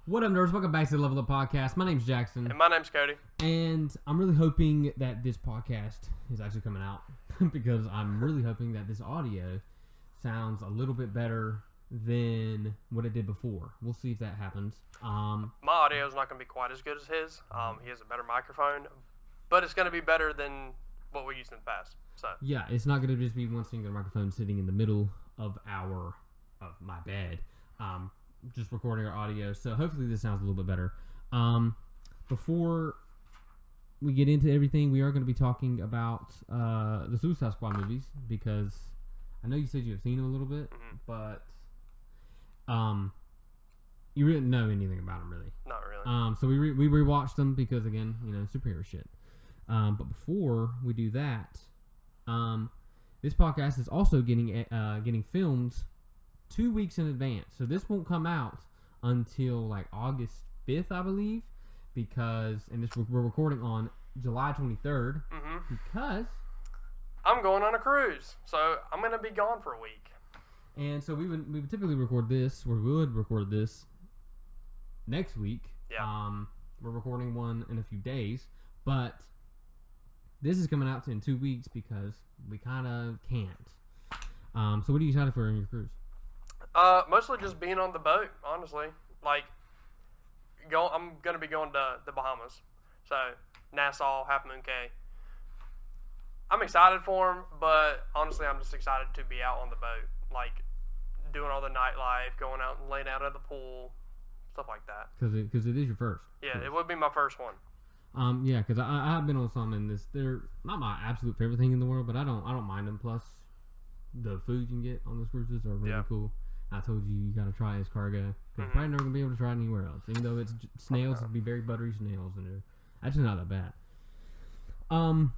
What up, nerds? Welcome back to the Level Up Podcast. My name's Jackson. And my name's Cody. And I'm really hoping that this podcast is actually coming out because I'm really hoping that this audio sounds a little bit better than what it did before. We'll see if that happens. My audio is not going to be quite as good as his. He has a better microphone, but it's going to be better than what we used in the past. So yeah, it's not going to just be one singular microphone sitting in the middle of my bed. Just recording our audio, so hopefully this sounds a little bit better. Before we get into everything, we are going to be talking about the Suicide Squad movies, because I know you said you have seen them a little bit, but you didn't know anything about them, really. Not really. So we rewatched them because, again, superhero shit. But before we do that, this podcast is also getting filmed 2 weeks in advance. So this won't come out until like August 5th, I believe, we're recording on July 23rd because I'm going on a cruise, so I'm going to be gone for a week. And so we would typically record this, or we would record this next week. Yeah. We're recording one in a few days, but this is coming out in 2 weeks because we kind of can't. So what are you excited for in your cruise? Mostly just being on the boat, honestly. Like, I'm going to be going to the Bahamas. So, Nassau, Half Moon Cay. I'm excited for them, but honestly, I'm just excited to be out on the boat. Like, doing all the nightlife, going out and laying out at the pool, stuff like that. Because it is your first. Yeah, it would be my first one. Yeah, because I've been on some, and they're not my absolute favorite thing in the world, but I don't mind them. Plus, the food you can get on those cruises are really cool. I told you gotta try escargot, because you're probably never gonna be able to try it anywhere else. Even though it's snails, it'll be very buttery snails, and they're actually not that bad.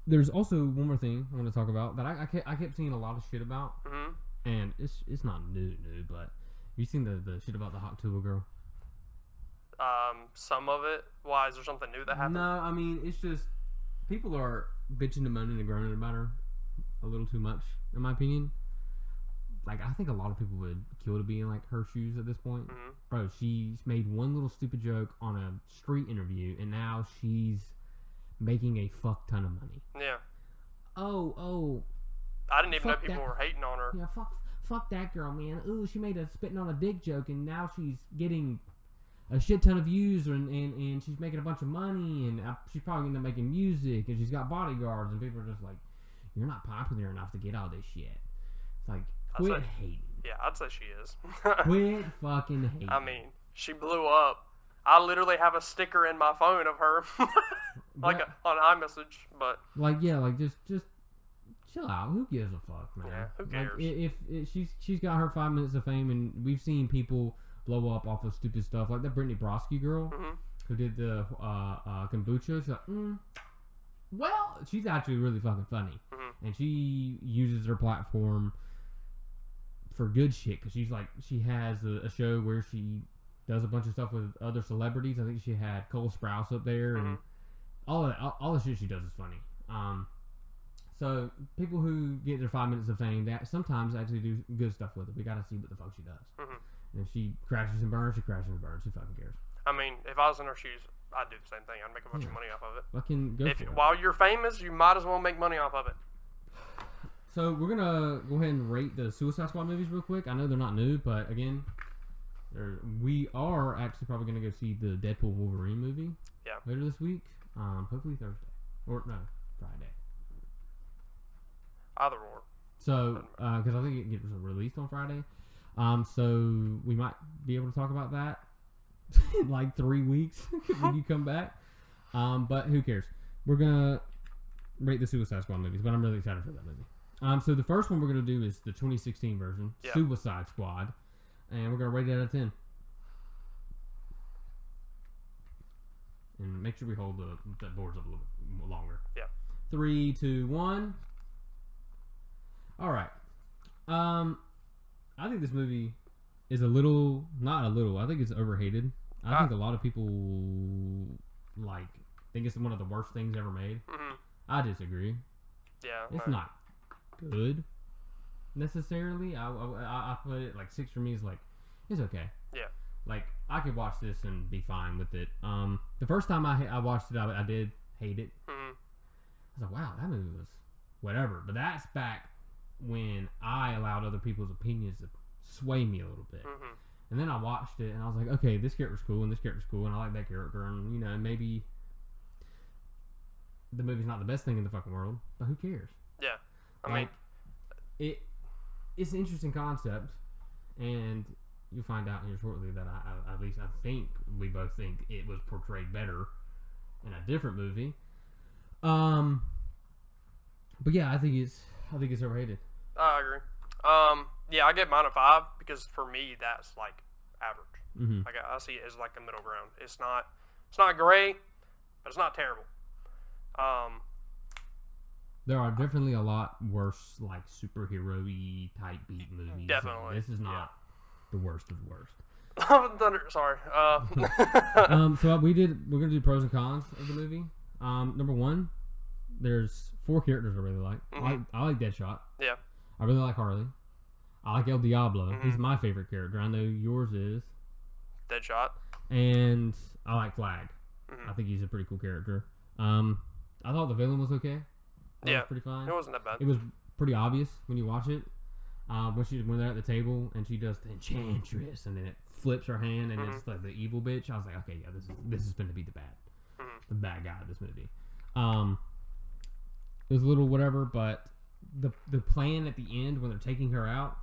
There's also one more thing I want to talk about that I kept seeing a lot of shit about, and it's not new, but have you seen the shit about the hot Tua girl? Some of it. Why, is there something new that happened? No, I mean, it's just people are bitching and moaning and groaning about her a little too much, in my opinion. Like, I think a lot of people would kill to be in, like, her shoes at this point. Bro, she's made one little stupid joke on a street interview, and now she's making a fuck ton of money. Yeah. Oh. I didn't even know people were hating on her. Yeah, fuck that girl, man. Ooh, she made a spitting on a dick joke, and now she's getting a shit ton of views, and she's making a bunch of money, and she's probably going to making music, and she's got bodyguards, and people are just like, you're not popular enough to get all this shit. It's like, quit hating. Yeah, I'd say she is. Quit fucking hating. I mean, she blew up. I literally have a sticker in my phone of her, on iMessage, but just chill out. Who gives a fuck, man? Yeah, who cares? Like, if she's got her 5 minutes of fame, and we've seen people blow up off of stupid stuff like that Brittany Broski girl who did the kombucha. She's like, well, she's actually really fucking funny, and she uses her platform for good shit, because she has a show where she does a bunch of stuff with other celebrities. I think she had Cole Sprouse up there, and all the shit she does is funny. So people who get their 5 minutes of fame, that sometimes actually do good stuff with it. We gotta see what the fuck she does. And if she crashes and burns, she crashes and burns. Who fucking cares? I mean, if I was in her shoes, I'd do the same thing. I'd make a bunch of money off of it. Fucking go for it. While you're famous, you might as well make money off of it. So we're gonna go ahead and rate the Suicide Squad movies real quick. I know they're not new, but again, we are actually probably gonna go see the Deadpool Wolverine movie. Yeah. Later this week, hopefully Thursday Friday. Either or. So, because I think it gets released on Friday, so we might be able to talk about that in like 3 weeks when you come back. But who cares? We're gonna rate the Suicide Squad movies, but I'm really excited for that movie. So the first one we're going to do is the 2016 version, Suicide Squad, and we're going to rate it out of 10. And make sure we hold the boards up a little bit longer. Yeah. 3, 2, 1. All right. I think this movie is I think it's overhated. I think a lot of people think it's one of the worst things ever made. I disagree. Yeah. It's not good necessarily. I put it like 6 for me is like, it's okay. Yeah. Like, I could watch this and be fine with it. The first time I watched it, I did hate it. Mm-hmm. I was like, wow, that movie was whatever. But that's back when I allowed other people's opinions to sway me a little bit. Mm-hmm. And then I watched it, and I was like, okay, this character's cool, and this character's cool, and I like that character, and, you know, maybe the movie's not the best thing in the fucking world, but who cares? Yeah. I like, mean... It's an interesting concept, and you'll find out here shortly that at least I think we both think it was portrayed better in a different movie. But yeah, I think it's overrated. I agree. Yeah, I give mine a 5 because for me that's like average. Mm-hmm. Like I see it as like a middle ground. It's not great, but it's not terrible. There are definitely a lot worse, like superhero-y type beat movies. Definitely. This is not the worst of the worst. Thunder. Sorry. So we're gonna do pros and cons of the movie. Number 1, there's 4 characters I really like. Mm-hmm. I like Deadshot. Yeah. I really like Harley. I like El Diablo. Mm-hmm. He's my favorite character. I know yours is. Deadshot. And I like Flag. Mm-hmm. I think he's a pretty cool character. I thought the villain was okay. That was pretty fine. It wasn't that bad. It was pretty obvious when you watch it. When they're at the table and she does the enchantress and then it flips her hand and it's like the evil bitch. I was like, okay, yeah, this is going to be the bad guy of this movie. It was a little whatever, but the plan at the end when they're taking her out,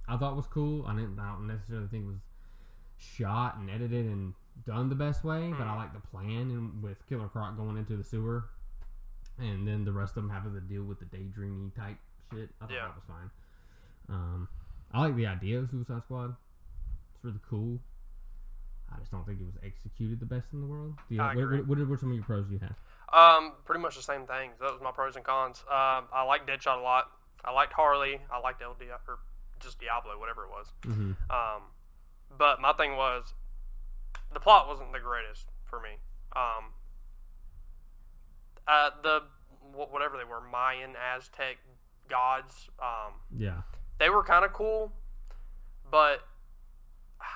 I thought was cool. I don't necessarily think it was shot and edited and done the best way, but I like the plan and with Killer Croc going into the sewer, and then the rest of them having to deal with the daydreamy type shit. I thought that was fine. I like the idea of Suicide Squad. It's really cool. I just don't think it was executed the best in the world. What are some of your pros you have? Pretty much the same things. That was my pros and cons. I liked Deadshot a lot. I liked Harley. I liked or just Diablo, whatever it was. Mm-hmm. But my thing was, the plot wasn't the greatest for me. Whatever they were, Mayan, Aztec gods. They were kind of cool, but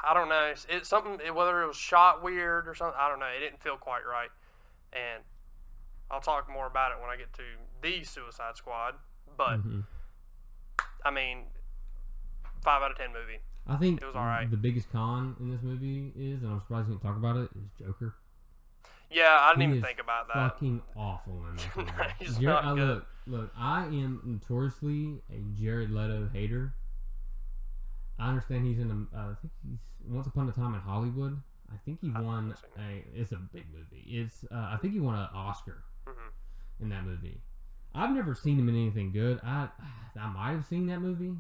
I don't know. It's something, whether it was shot weird or something, I don't know. It didn't feel quite right. And I'll talk more about it when I get to the Suicide Squad. But, I mean, 5 out of 10 movie. I think it was all right. The biggest con in this movie is, and I'm surprised you didn't talk about it, is Joker. Yeah, I didn't even think about that. Fucking awful in this movie. He's not good. Look, I am notoriously a Jared Leto hater. I understand he's in I think he's Once Upon a Time in Hollywood. I think he won it's a big movie. I think he won an Oscar in that movie. I've never seen him in anything good. I might have seen that movie.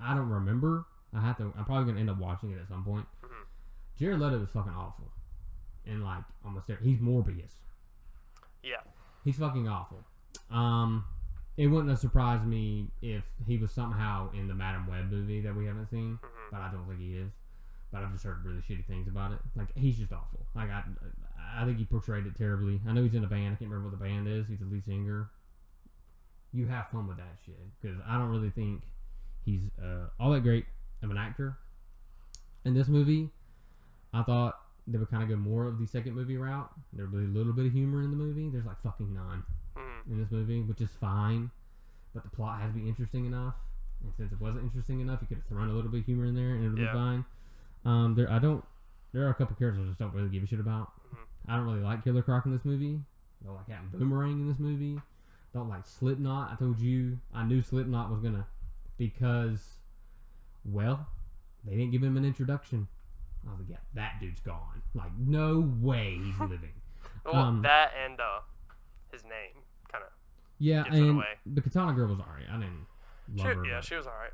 I don't remember. I'm probably gonna end up watching it at some point. Jared Leto is fucking awful. And like almost there, he's Morbius. Yeah, he's fucking awful. It wouldn't have surprised me if he was somehow in the Madam Web movie that we haven't seen, but I don't think he is. But I've just heard really shitty things about it. Like he's just awful. Like I think he portrayed it terribly. I know he's in a band. I can't remember what the band is. He's the lead singer. You have fun with that shit because I don't really think he's all that great of an actor. In this movie, I thought they would kind of go more of the second movie route. There would be a little bit of humor in the movie. There's like fucking none in this movie, which is fine. But the plot has to be interesting enough. And since it wasn't interesting enough, you could have thrown a little bit of humor in there and it would be fine. There are a couple characters I just don't really give a shit about. I don't really like Killer Croc in this movie. Don't like Captain Boomerang in this movie. Don't like Slipknot. I told you I knew Slipknot was gonna because, well, they didn't give him an introduction. I was like, yeah, that dude's gone. Like, no way he's living. Well, that and his name kind of gives it away. The Katana Girl was alright. I didn't love her. Yeah, she was alright.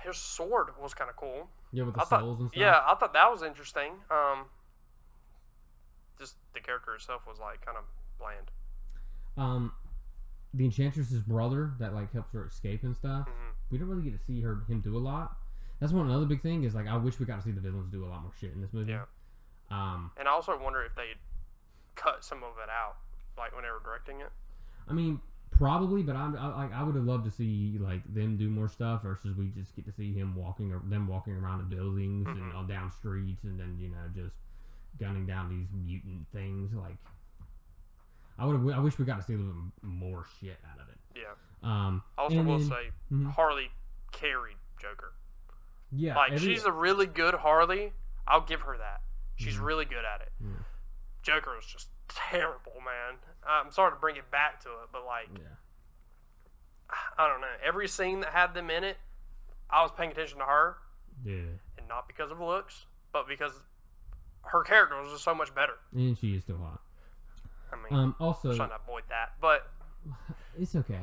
His sword was kind of cool. Yeah, with the souls and stuff. Yeah, I thought that was interesting. Just the character itself was like kind of bland. The Enchantress's brother that like helps her escape and stuff. We don't really get to see him do a lot. That's another big thing is like I wish we got to see the villains do a lot more shit in this movie. Yeah. And I also wonder if they cut some of it out, like when they were directing it. I mean, Probably, but I would have loved to see like them do more stuff versus we just get to see them walking around in buildings and on down streets and then just gunning down these mutant things. Like I wish we got to see a little bit more shit out of it. Yeah. I also will say Harley carried Joker. Yeah. Like she's a really good Harley. I'll give her that. She's really good at it. Yeah. Joker was just terrible, man. I'm sorry to bring it back to it, but like, I don't know. Every scene that had them in it, I was paying attention to her. Yeah. And not because of looks, but because her character was just so much better. And she is still hot. I mean, also, I'm trying to avoid that, but it's okay.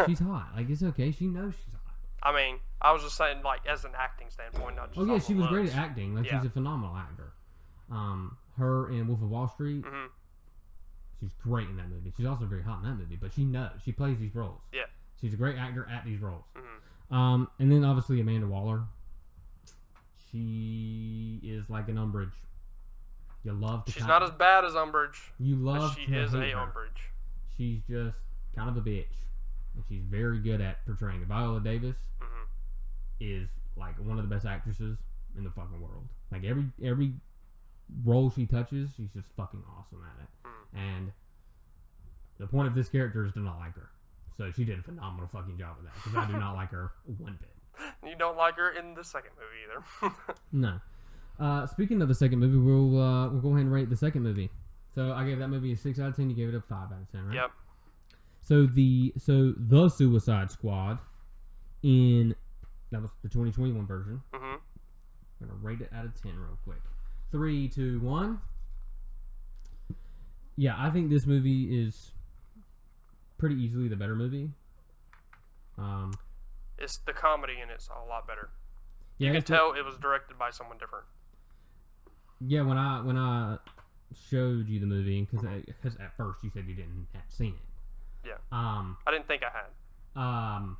She's hot. Like it's okay. She knows she's hot. I mean, I was just saying, like, as an acting standpoint, not just. Oh yeah, she was great at acting. Like she's a phenomenal actor. Her in Wolf of Wall Street. Mm-hmm. She's great in that movie. She's also very hot in that movie, but she knows. She plays these roles. Yeah. She's a great actor at these roles. Mm-hmm. And then obviously Amanda Waller. She is like an Umbridge. You love to. She's not as bad as Umbridge. You love. But she is a Umbridge. She's just kind of a bitch, and she's very good at portraying it. Viola Davis is like one of the best actresses in the fucking world. Like every role she touches, she's just fucking awesome at it. And the point of this character is to not like her. So she did a phenomenal fucking job of that. Because I do not like her one bit. You don't like her in the second movie either. No. Speaking of the second movie, we'll go ahead and rate the second movie. So I gave that movie a 6 out of 10. You gave it a 5 out of 10, right? Yep. So the Suicide Squad that was the 2021 version. Mm-hmm. I'm gonna rate it out of 10 real quick. 3, 2, 1. Yeah, I think this movie is pretty easily the better movie. It's the comedy and it's a lot better. Yeah, you can tell it was directed by someone different. Yeah, when I showed you the movie, because at first you said you didn't have seen it. Yeah. I didn't think I had.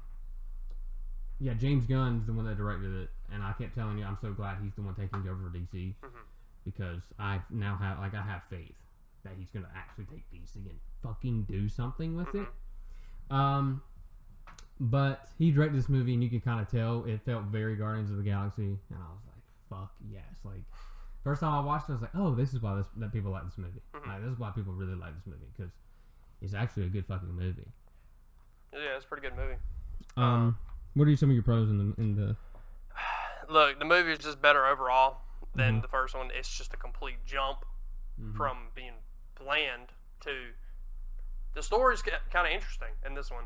Yeah, James Gunn's the one that directed it, and I kept telling you I'm so glad he's the one taking over DC because I have faith that he's gonna actually take DC and fucking do something with it. But he directed this movie, and you can kind of tell it felt very Guardians of the Galaxy, and I was like, fuck yes. Like, first time I watched it, I was like, oh, this is why that people like this movie. Like, this is why people really like this movie, because it's actually a good fucking movie. Yeah, it's a pretty good movie. What are some of your pros in the? Look, the movie is just better overall than the first one. It's just a complete jump from being bland to the story's kind of interesting in this one.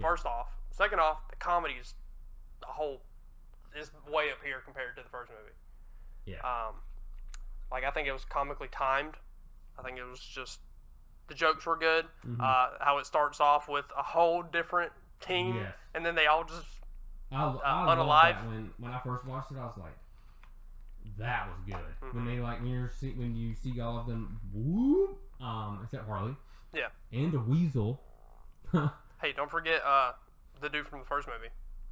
First off, second off, the comedy is way up here compared to the first movie. Yeah. Like I think it was comically timed. I think it was just the jokes were good. How it starts off with a whole different team, and then they all just unalive. When I first watched it, I was like, that was good. When they when you see all of them, whoop, except Harley. Yeah. And the Weasel. Hey, don't forget the dude from the first movie.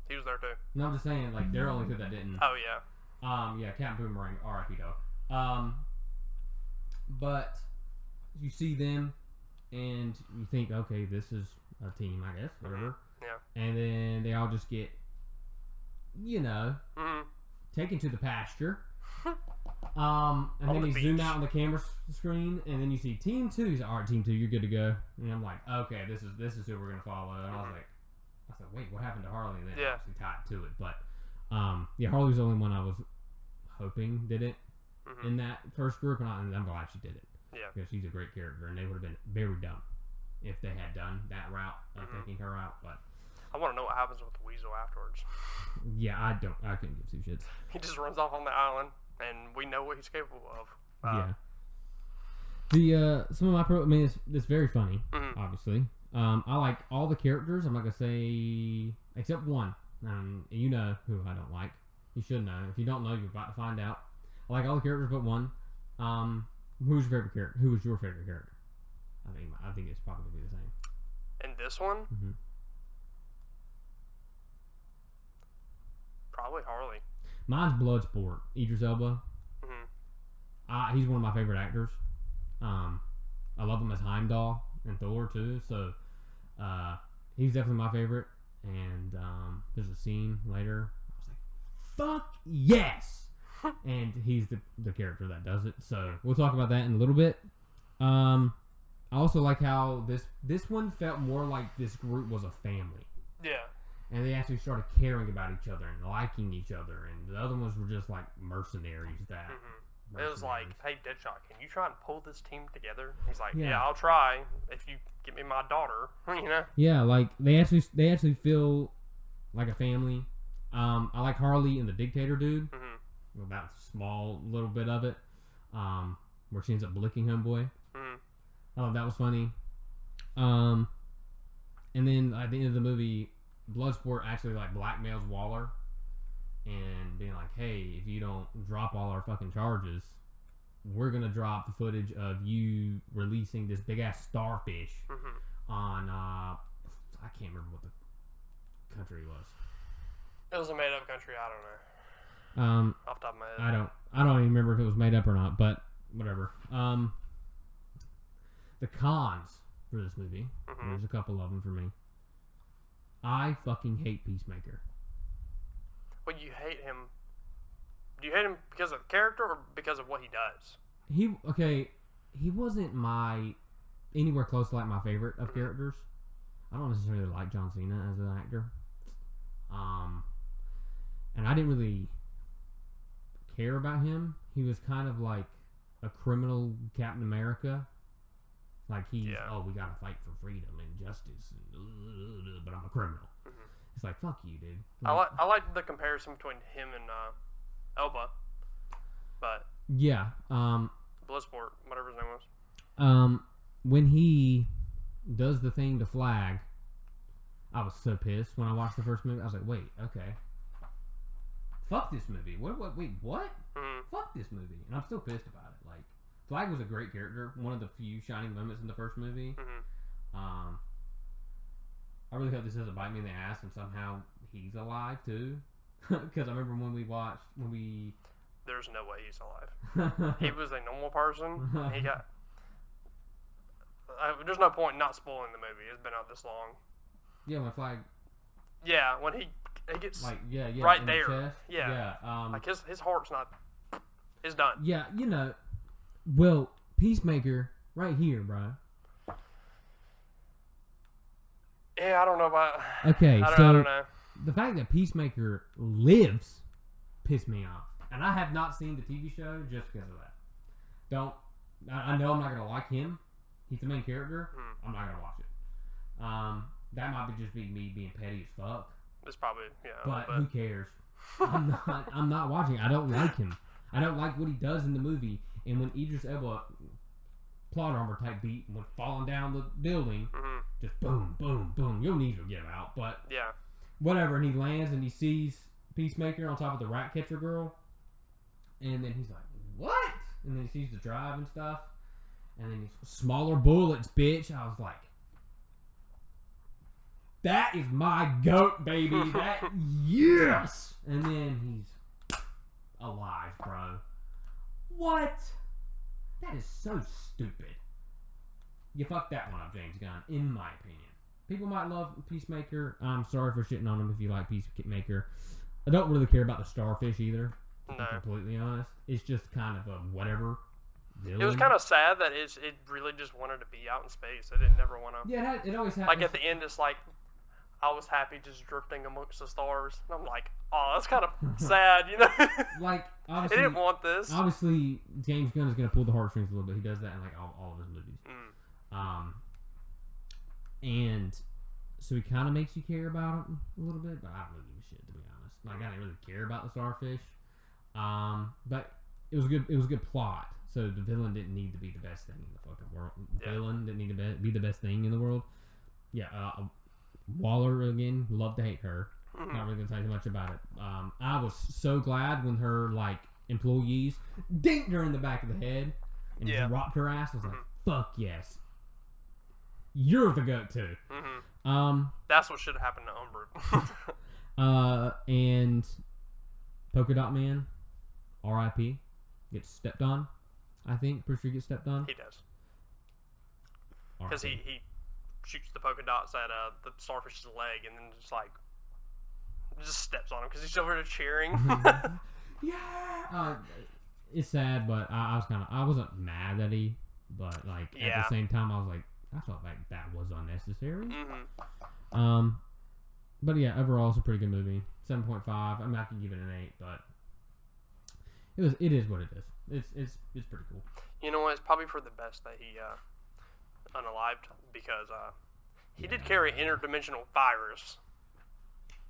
He was there too. No, I'm just saying, like, they're only two that didn't. Oh yeah. Yeah, Captain Boomerang, R.I.P. dog. But you see them, and you think, okay, this is a team, I guess, whatever. Yeah. And then they all just get, taken to the pasture. And then you zoom out on the camera screen, and then you see Team 2. He's like, all right, Team 2, you're good to go. And I'm like, okay, this is who we're gonna follow. And I said, wait, what happened to Harley? And then obviously tied to it, but Harley was the only one I was hoping did it in that first group, and I'm glad she did it. Yeah, because she's a great character, and they would have been very dumb if they had done that route of taking her out. But I want to know what happens with the Weasel afterwards. Yeah, I couldn't give two shits. He just runs off on the island, and we know what he's capable of. Yeah. Some of my it's very funny, obviously. I like all the characters. I'm not gonna say except one. You know who I don't like. You should know. If you don't know, you're about to find out. I like all the characters but one. Who's your favorite character? Who was your favorite character? I think it's probably gonna be the same. In this one, probably Harley. Mine's Bloodsport. Idris Elba. He's one of my favorite actors. I love him as Heimdall and Thor too. So he's definitely my favorite. And there's a scene later. I was like, fuck yes! And he's the character that does it. So we'll talk about that in a little bit. I also like how this one felt more like this group was a family. Yeah. And they actually started caring about each other and liking each other. And the other ones were just like mercenaries that... It was like, hey, Deadshot, can you try and pull this team together? He's like, Yeah. yeah, I'll try if you get me my daughter, you know? Yeah, like, they actually feel like a family. I like Harley and the dictator dude. Well, that small little bit of it. Where she ends up licking homeboy. Oh, that was funny. And then at the end of the movie, Bloodsport actually like blackmails Waller and being like, hey, if you don't drop all our fucking charges, we're gonna drop the footage of you releasing this big ass starfish on I can't remember what the country was. It was a made up country, I don't know. Off the top of my head. I don't even remember if it was made up or not, but whatever. The cons for this movie, there's a couple of them for me. I fucking hate Peacemaker. Well, you hate him. Do you hate him because of the character or because of what he does? He wasn't anywhere close to like my favorite of characters. I don't necessarily like John Cena as an actor. And I didn't really care about him. He was kind of like a criminal Captain America. Like we gotta fight for freedom and justice, but I'm a criminal. It's like, fuck you, dude. Like, I like the comparison between him and Elba, but yeah, Bloodsport, whatever his name was. When he does the thing to Flag, I was so pissed when I watched the first movie. I was like, wait, okay, fuck this movie. Wait, what? Fuck this movie, and I'm still pissed about it. Like, Flag was a great character, one of the few shining moments in the first movie. I really hope this doesn't bite me in the ass and somehow he's alive too. Because I remember when we... There's no way he's alive. He was a normal person. He got... there's no point in not spoiling the movie. It's been out this long. Yeah, when Flag... Yeah, when he gets like, right in there. The chest. Yeah. Like his heart's not... It's done. Yeah, you know... Well, Peacemaker, right here, bro. Yeah, I don't know about... Okay, I don't know. The fact that Peacemaker lives pissed me off. And I have not seen the TV show just because of that. I know I'm not going to like him. He's the main character. I'm not going to watch it. That might just be me being petty as fuck. It's probably, yeah. But who cares? I'm not watching it. I don't like him. I don't like what he does in the movie. And when Idris Elba, plot armor type beat, went falling down the building, just boom, boom, boom. Your knees will give out, but yeah, whatever. And he lands and he sees Peacemaker on top of the rat catcher girl, and then he's like, "What?" And then he sees the drive and stuff, and then he's smaller bullets, bitch. I was like, "That is my goat, baby. That yes." And then he's alive, bro. What? That is so stupid. You fucked that one up, James Gunn, in my opinion. People might love Peacemaker. I'm sorry for shitting on him if you like Peacemaker. I don't really care about the starfish either, to be completely honest. It's just kind of a whatever villain. It was kind of sad that it really just wanted to be out in space. It didn't never want to... Yeah, it always happens. Like, at the end, it's like, I was happy just drifting amongst the stars. And I'm like, oh, that's kind of sad, you know? Like, I obviously... didn't want this. Obviously, James Gunn is going to pull the heartstrings a little bit. He does that in, like, all of his movies. And so he kind of makes you care about him a little bit, but I don't really give a shit, to be honest. Like, I didn't really care about the starfish. But it was a good plot. So the villain didn't need to be the best thing in the fucking world. Yeah. Villain didn't need to be the best thing in the world. Yeah, Waller, again, love to hate her. Not really going to say too much about it. I was so glad when her, like, employees dinked her in the back of the head and dropped her ass. I was like, fuck yes. You're the goat, too. That's what should have happened to Umbra. And Polka Dot Man, R.I.P., gets stepped on, I think. Pretty sure he gets stepped on. He does. Because he shoots the polka dots at the starfish's leg, and then just steps on him because he's over there cheering. Yeah. It's sad, but I wasn't mad at he, but like at the same time I was like, I felt like that was unnecessary. But yeah, overall it's a pretty good movie. 7.5. I mean, I could give it an 8, but it is what it is. It's pretty cool. You know what? It's probably for the best that he unalived, because he did carry interdimensional virus.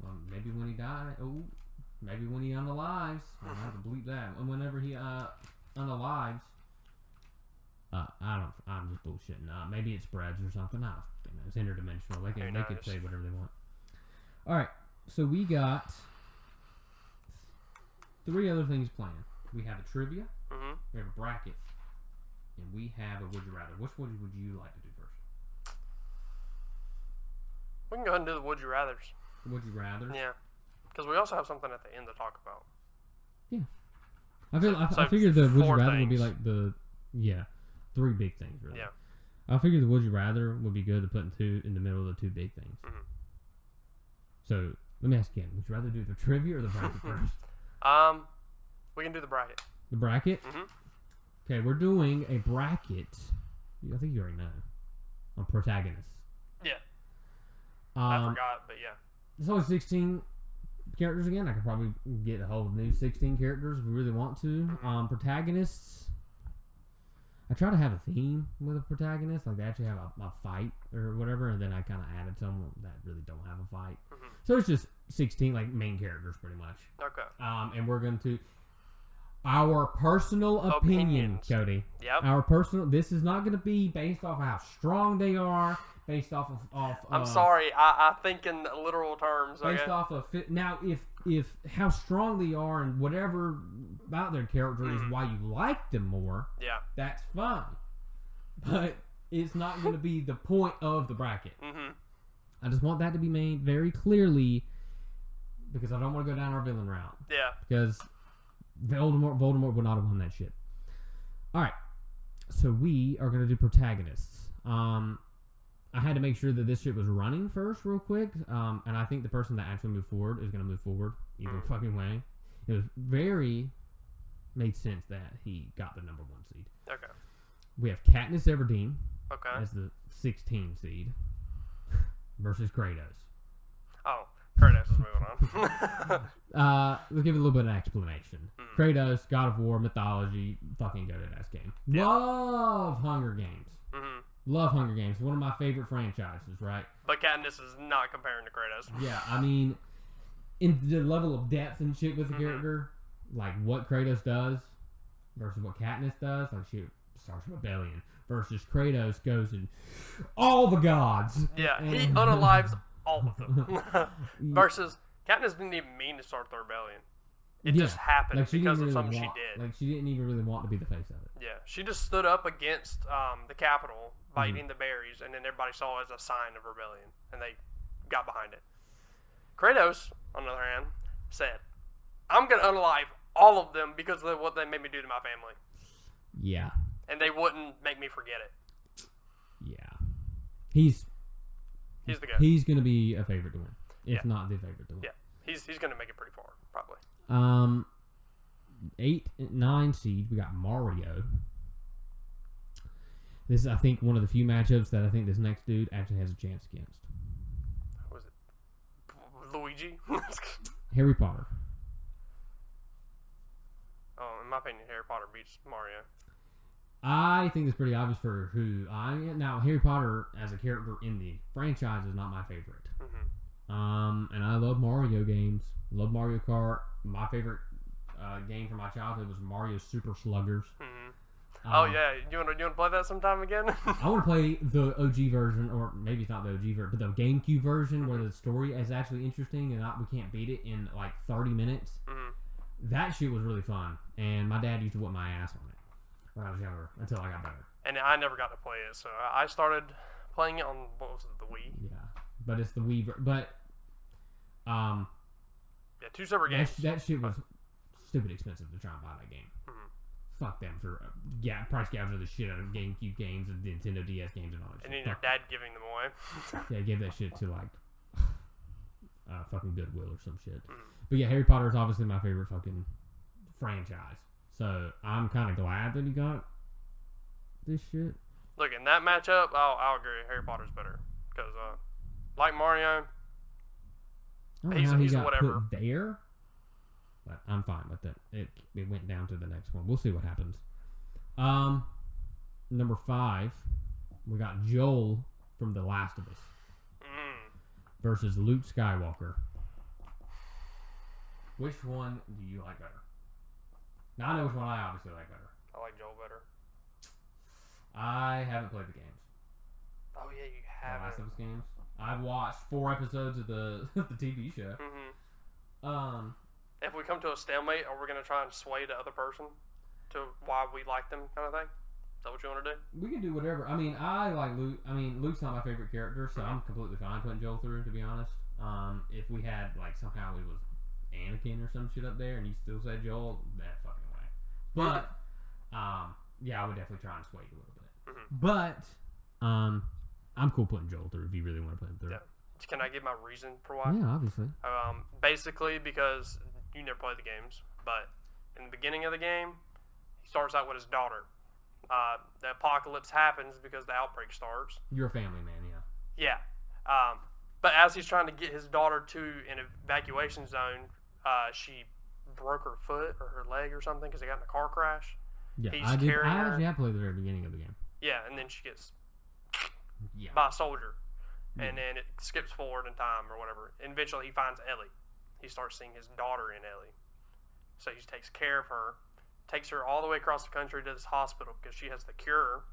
Well, maybe when he died. Oh, maybe when he unalives. I'll have to bleep that. And whenever he unalives, I'm just bullshitting. Maybe it spreads or something. It's interdimensional. They can say whatever they want. All right, so we got 3 other things planned. We have a trivia, we have a bracket, and we have a would you rather. Which one would you like to do first? We can go ahead and do the would you rathers. Would you rather? Yeah, because we also have something at the end to talk about. Yeah, I figured the would you rather would be like 3 big things really. Yeah, I figured the would you rather would be good to put in the middle of the 2 big things. So let me ask again: would you rather do the trivia or the bracket first? We can do the bracket. The bracket? Okay, we're doing a bracket. I think you already know. On Protagonists. Yeah. I forgot, but yeah. It's only 16 characters again. I could probably get a whole new 16 characters if we really want to. Protagonists. I try to have a theme with a protagonist. Like they actually have a fight or whatever. And then I kind of added some that really don't have a fight. So it's just 16 like main characters pretty much. Okay. And we're going to... Our personal opinion, Cody. Yep. Our personal... This is not going to be based off of how strong they are, based off of... I'm sorry, I think in literal terms. Based off of... Now, if how strong they are and whatever about their character is why you like them more, that's fine. But it's not going to be the point of the bracket. I just want that to be made very clearly because I don't want to go down our villain route. Yeah. Because... Voldemort would not have won that shit. Alright. So we are going to do protagonists. I had to make sure that this shit was running first real quick. And I think the person that actually moved forward is going to move forward either fucking way. It was made sense that he got the number 1 seed. Okay. We have Katniss Everdeen as the 16 seed versus Kratos. Oh. Kratos is moving on. We'll give it a little bit of an explanation. Kratos, God of War, mythology, fucking goated ass game. Love Hunger Games. Love Hunger Games. One of my favorite franchises, right? But Katniss is not comparing to Kratos. Yeah, I mean, in the level of depth and shit with the character, like what Kratos does versus what Katniss does, like she starts a rebellion versus Kratos goes and all the gods. Yeah, he unalives all of them. Versus Katniss didn't even mean to start the rebellion. It just happened like because of something she did. Like she didn't even really want to be the face of it. Yeah, she just stood up against the Capitol by eating the berries, and then everybody saw it as a sign of rebellion, and they got behind it. Kratos, on the other hand, said, "I'm gonna unalive all of them because of what they made me do to my family." Yeah. And they wouldn't make me forget it. Yeah. He's the guy. He's going to be a favorite to win, if not the favorite to win. Yeah, he's going to make it pretty far, probably. 8 and 9 seed, we got Mario. This is, I think, one of the few matchups that I think this next dude actually has a chance against. Who was it? Luigi? Harry Potter. Oh, in my opinion, Harry Potter beats Mario. I think it's pretty obvious for who I am. Now, Harry Potter as a character in the franchise is not my favorite. And I love Mario games. Love Mario Kart. My favorite game from my childhood was Mario Super Sluggers. Oh yeah, you want to play that sometime again? I want to play the OG version, or maybe it's not the OG version, but the GameCube version where the story is actually interesting and we can't beat it in like 30 minutes. That shit was really fun, and my dad used to whip my ass on it when I was younger until I got better. And I never got to play it, so I started playing it on, what was it, the Wii? Yeah, but it's the Wii. But yeah, 2 separate games. That shit was stupid expensive to try and buy that game. fuck them for price gouger the shit out of GameCube games and Nintendo DS games and all that And shit. then your dad giving them away. Yeah, give that shit to like fucking Goodwill or some shit. But yeah, Harry Potter is obviously my favorite fucking franchise. So I'm kind of glad that he got this shit. Look, in that matchup, I'll agree. Harry Potter's better because, like Mario, he's got whatever. Put there, but I'm fine with it. It went down to the next one. We'll see what happens. Number 5, we got Joel from The Last of Us versus Luke Skywalker. Which one do you like better? Now I know which one I obviously like better. I like Joel better. I haven't played the games. Oh yeah, you The haven't. Last of Us games. I've watched 4 episodes of the TV show. If we come to a stalemate, are we gonna try and sway the other person to why we like them, kind of thing? Is that what you want to do? We can do whatever. I mean, I like Luke. I mean, Luke's not my favorite character, so I'm completely fine putting Joel through, to be honest. If we had, like, somehow it was Anakin or some shit up there and you still said Joel, that fucking way. But, yeah, I would definitely try and sway you a little bit. But, I'm cool putting Joel through if you really want to put him through. Yeah. Can I give my reason for why? Yeah, obviously. Basically, because you never played the games, but in the beginning of the game, he starts out with his daughter. The apocalypse happens because the outbreak starts. You're a family man, yeah. Yeah. But as he's trying to get his daughter to an evacuation zone, she broke her foot or her leg or something because they got in a car crash. Yeah, He's I carrying her. actually have played the very beginning of the game. Yeah, and then she gets Yeah. by a soldier. And then it skips forward in time or whatever. And eventually he finds Ellie. He starts seeing his daughter in Ellie. So he takes care of her, takes her all the way across the country to this hospital because she has the cure.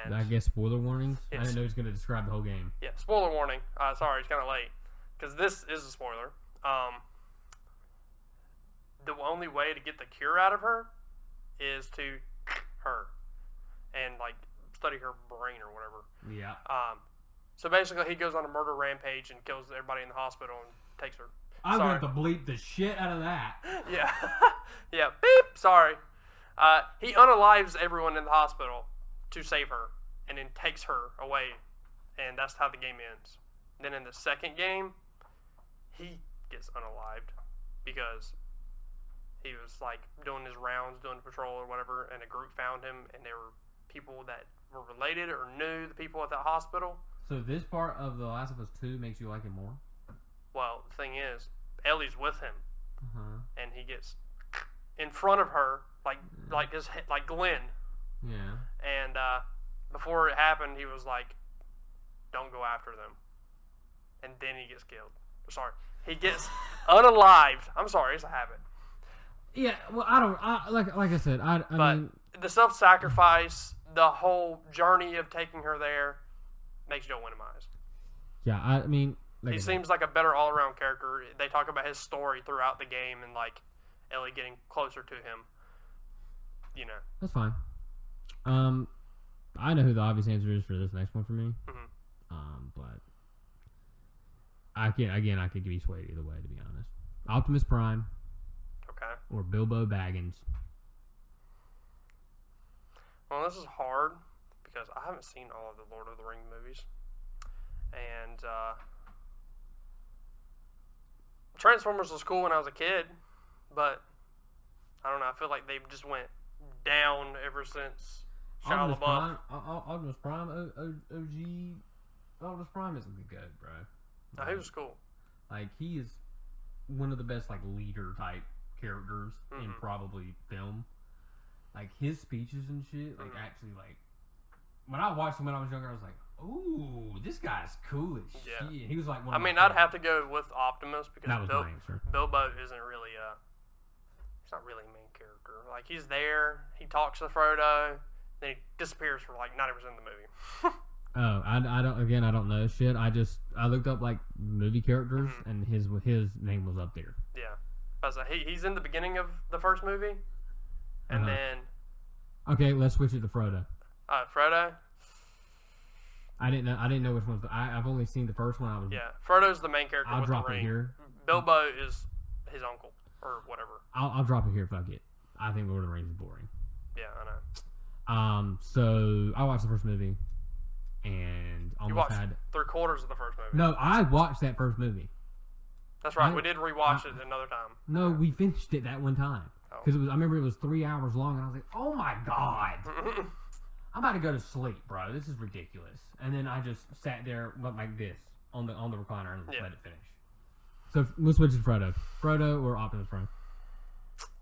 And I guess spoiler warnings? I Yes. didn't know he was going to describe the whole game. yeah, spoiler warning. Sorry, it's kind of late because this is a spoiler. The only way to get the cure out of her is to her and like study her brain or whatever. Yeah. So basically, he goes on a murder rampage and kills everybody in the hospital and takes her. I'm Sorry. going to bleep the shit out of that. Yeah, yeah. Beep. Sorry. He unalives everyone in the hospital to save her, and then takes her away, and that's how the game ends. Then in the second game, he gets unalived because he was like doing his rounds, doing patrol or whatever, and a group found him, and there were people that were related or knew the people at that hospital. So this part of The Last of Us 2 makes you like it more? Well, the thing is, Ellie's with him, Uh-huh. and he gets in front of her, like Glenn. Yeah. And before it happened, he was like, "Don't go after them," and then he gets killed. Sorry, he gets unalived. I'm sorry, it's a habit. Yeah, well, like I said, I But mean, the self-sacrifice, the whole journey of taking her there, makes Joe win in my eyes. yeah, I mean, like He I said, seems like a better all-around character. They talk about his story throughout the game and like Ellie getting closer to him. You know. that's fine. I know who the obvious answer is for this next one for me. But I could give you swayed either way, to be honest. Optimus Prime Okay. or Bilbo Baggins. Well, this is hard because I haven't seen all of the Lord of the Rings movies. And Transformers was cool when I was a kid, but I don't know. I feel like they've just went down ever since Shia Optimus LaBeouf. Prime, Optimus Prime, OG. Optimus Prime isn't the good, bro. No, he was cool. Like, he is one of the best, like, leader type characters in probably film. Like, his speeches and shit, like, actually, like, when I watched him when I was younger, I was like, ooh, this guy's cool as Yeah. shit. He was like one I of mean, my I'd favorites. have to go with Optimus because That was my answer. Bilbo isn't really he's not really a main character. Like, he's there, he talks to Frodo, then he disappears for like 90% of the movie. Oh, I don't know shit. I looked up like movie characters and his name was up there. Yeah. But so he's in the beginning of the first movie, and then Okay, let's switch it to Frodo. Frodo. I didn't know which one's. I've only seen the first one. Yeah, Frodo's the main character. I'll with drop the it ring. here. Bilbo is his uncle or whatever. I'll drop it here. Fuck it. I think Lord of the Rings is boring. Yeah, I know. So I watched the first movie, and You almost watched had 3/4 of the first movie. no. I watched that first movie. That's right. We did rewatch it another time. No, we finished it that one time because Oh. I remember it was 3 hours long, and I was like, oh my god. I'm about to go to sleep, bro. This is ridiculous. And then I just sat there, went like this on the recliner and let it finish. So we'll switch to Frodo. Frodo or Optimus Prime?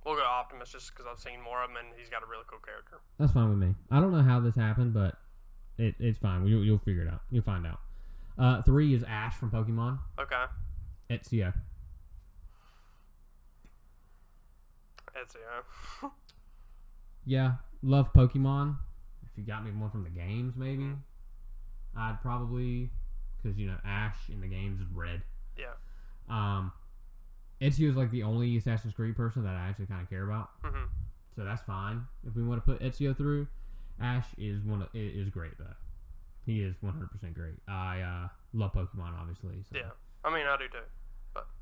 We'll go Optimus just because I've seen more of him and he's got a really cool character. That's fine with me. I don't know how this happened, but it's fine. You'll figure it out. You'll find out. 3 is Ash from Pokemon. Okay. Ezio. Ezio. Yeah, love Pokemon. If you got me one from the games, maybe I'd probably, because Ash in the games is red. Yeah. Ezio is like the only Assassin's Creed person that I actually kind of care about. Mm-hmm. So that's fine. If we want to put Ezio through, Ash is great though. He is 100% great. I love Pokemon, obviously. So. Yeah, I mean I do too,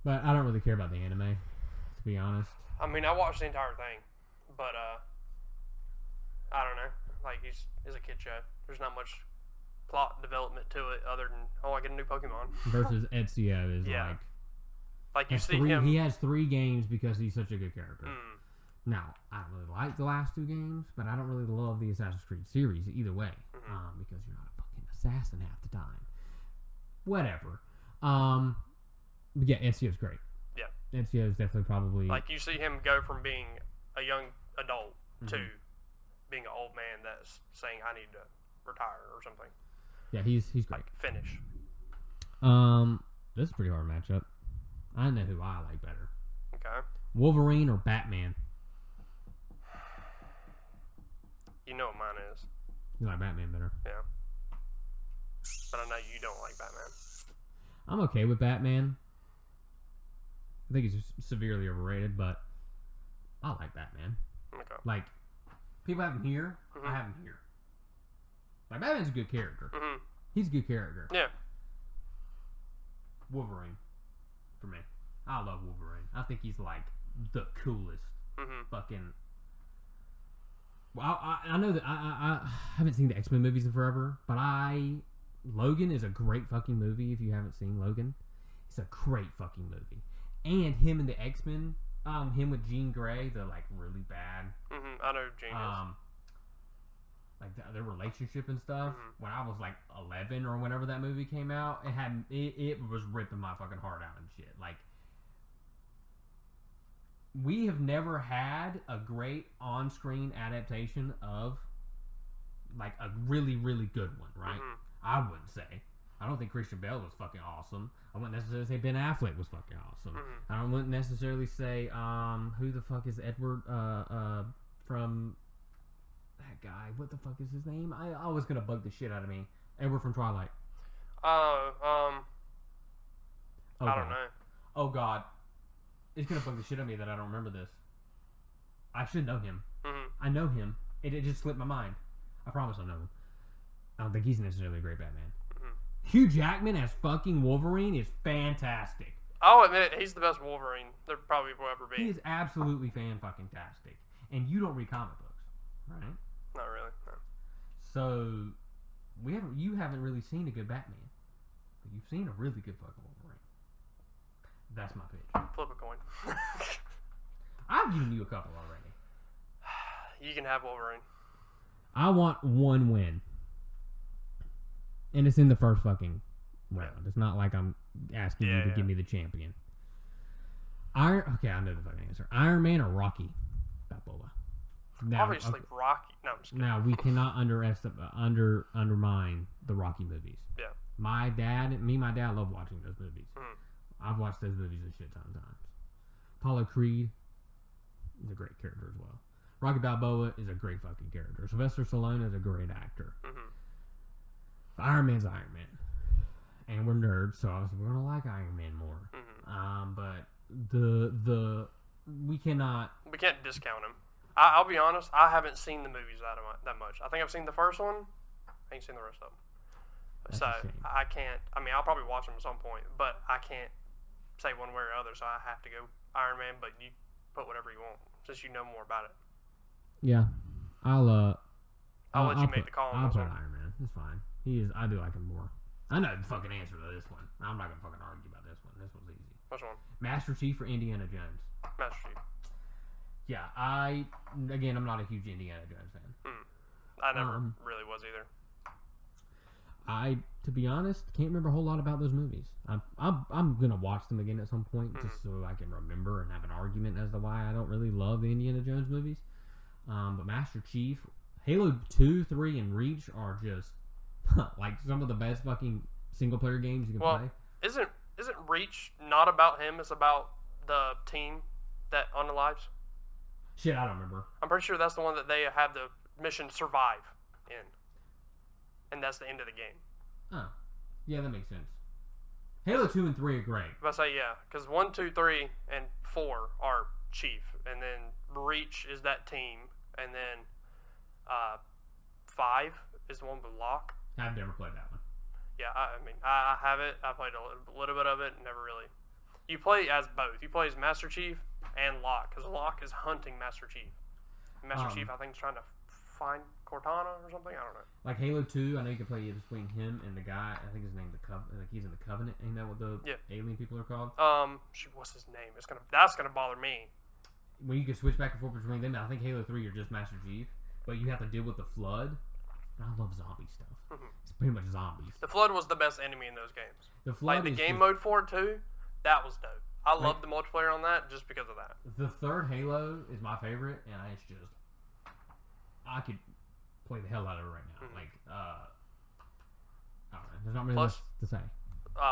but I don't really care about the anime, to be honest. I mean I watched the entire thing, but I don't know. Like it's a kid show. There's not much plot development to it other than I get a new Pokemon. Versus Ezio is like you see him. He has 3 games because he's such a good character. Mm. Now, I don't really like the last 2 games, but I don't really love the Assassin's Creed series either way, because you're not a fucking assassin half the time. Whatever. But yeah, Ezio's great. Yeah. Ezio's definitely probably... Like, you see him go from being a young adult to being an old man that's saying, I need to retire or something. Yeah, he's great. Like, finish. This is a pretty hard matchup. I know who I like better. Okay. Wolverine or Batman? You know what mine is. You like Batman better. Yeah. But I know you don't like Batman. I'm okay with Batman. I think he's just severely overrated, but I like Batman. Okay. Like, people have him here, I have him here. Like, Batman's a good character. Mm-hmm. He's a good character. Yeah. Wolverine, for me. I love Wolverine. I think he's, like, the coolest fucking... Well, I know that I haven't seen the X-Men movies in forever, but Logan is a great fucking movie if you haven't seen Logan. It's a great fucking movie. And him and the X-Men, him with Jean Grey, the like really bad. I know Jean is. Like their relationship and stuff. When I was like 11 or whenever that movie came out, it was ripping my fucking heart out and shit. Like, we have never had a great on-screen adaptation of like a really, really good one, right? I wouldn't say. I don't think Christian Bale was fucking awesome. I wouldn't necessarily say Ben Affleck was fucking awesome. I wouldn't necessarily say who the fuck is Edward from that guy? What the fuck is his name? I always gonna bug the shit out of me. Edward from Twilight. I don't know. Oh god. It's gonna bug the shit out of me that I don't remember this. I should know him. I know him. It just slipped my mind. I promise I know him. I don't think he's necessarily a great Batman. Hugh Jackman as fucking Wolverine is fantastic. I'll admit he's the best Wolverine there probably will ever be. He is absolutely fan-fucking-tastic. And you don't read comic books, right? Not really, no. So, you haven't really seen a good Batman. But you've seen a really good fucking Wolverine. That's my pitch. Flip a coin. I've given you a couple already. You can have Wolverine. I want one win. And it's in the first fucking round. It's not like I'm asking you to give me the champion. Okay, I know the fucking answer. Iron Man or Rocky Balboa? Now, obviously, Rocky. No, I'm just kidding. Now, we cannot undermine the Rocky movies. Yeah. My dad love watching those movies. I've watched those movies a shit ton of times. Apollo Creed is a great character as well. Rocky Balboa is a great fucking character. Sylvester Stallone is a great actor. Iron Man's Iron Man. And we're nerds, so obviously we're going to like Iron Man more. But we cannot... We can't discount him. I'll be honest, I haven't seen the movies that much. I think I've seen the first one. I ain't seen the rest of them. That's so a shame. I can't... I mean, I'll probably watch them at some point, but I can't say one way or other, so I have to go Iron Man, but you put whatever you want, since you know more about it. Yeah, I'll let you make the call on I'll this put one. Iron Man. It's fine. I do like him more. I know the fucking answer to this one. I'm not gonna fucking argue about this one. This one's easy. Which one? Master Chief or Indiana Jones? Master Chief. Yeah, I'm not a huge Indiana Jones fan. I never really was either. To be honest, can't remember a whole lot about those movies. I'm gonna watch them again at some point just so I can remember and have an argument as to why I don't really love the Indiana Jones movies. But Master Chief, Halo 2, 3, and Reach are just like some of the best fucking single player games you can play. Isn't Reach not about him? It's about the team that unalives. Shit, I don't remember. I'm pretty sure that's the one that they have the mission survive in, and that's the end of the game. Oh, yeah, that makes sense. Halo 2 and 3 are great. But I say yeah, because 1, 2, 3, and 4 are Chief, and then Reach is that team, and then 5 is the one with Locke. I've never played that one. Yeah, I mean, I have it. I played a little bit of it, never really. You play as both. You play as Master Chief and Locke, because Locke is hunting Master Chief. Master Chief, I think, is trying to find Cortana or something. I don't know. Like Halo 2, I know you can play between him and the guy. I think his name's he's in the Covenant. Ain't that what the alien people are called? What's his name? That's gonna bother me. When you can switch back and forth between them, I think Halo 3 you're just Master Chief, but you have to deal with the Flood. And I love zombie stuff. It's pretty much zombies. The Flood was the best enemy in those games. The Flood, like the game mode for it too. That was dope. I love the multiplayer on that just because of that. The third Halo is my favorite, and it's just I could play the hell out of it right now. Like, I don't know. There's not really much to say.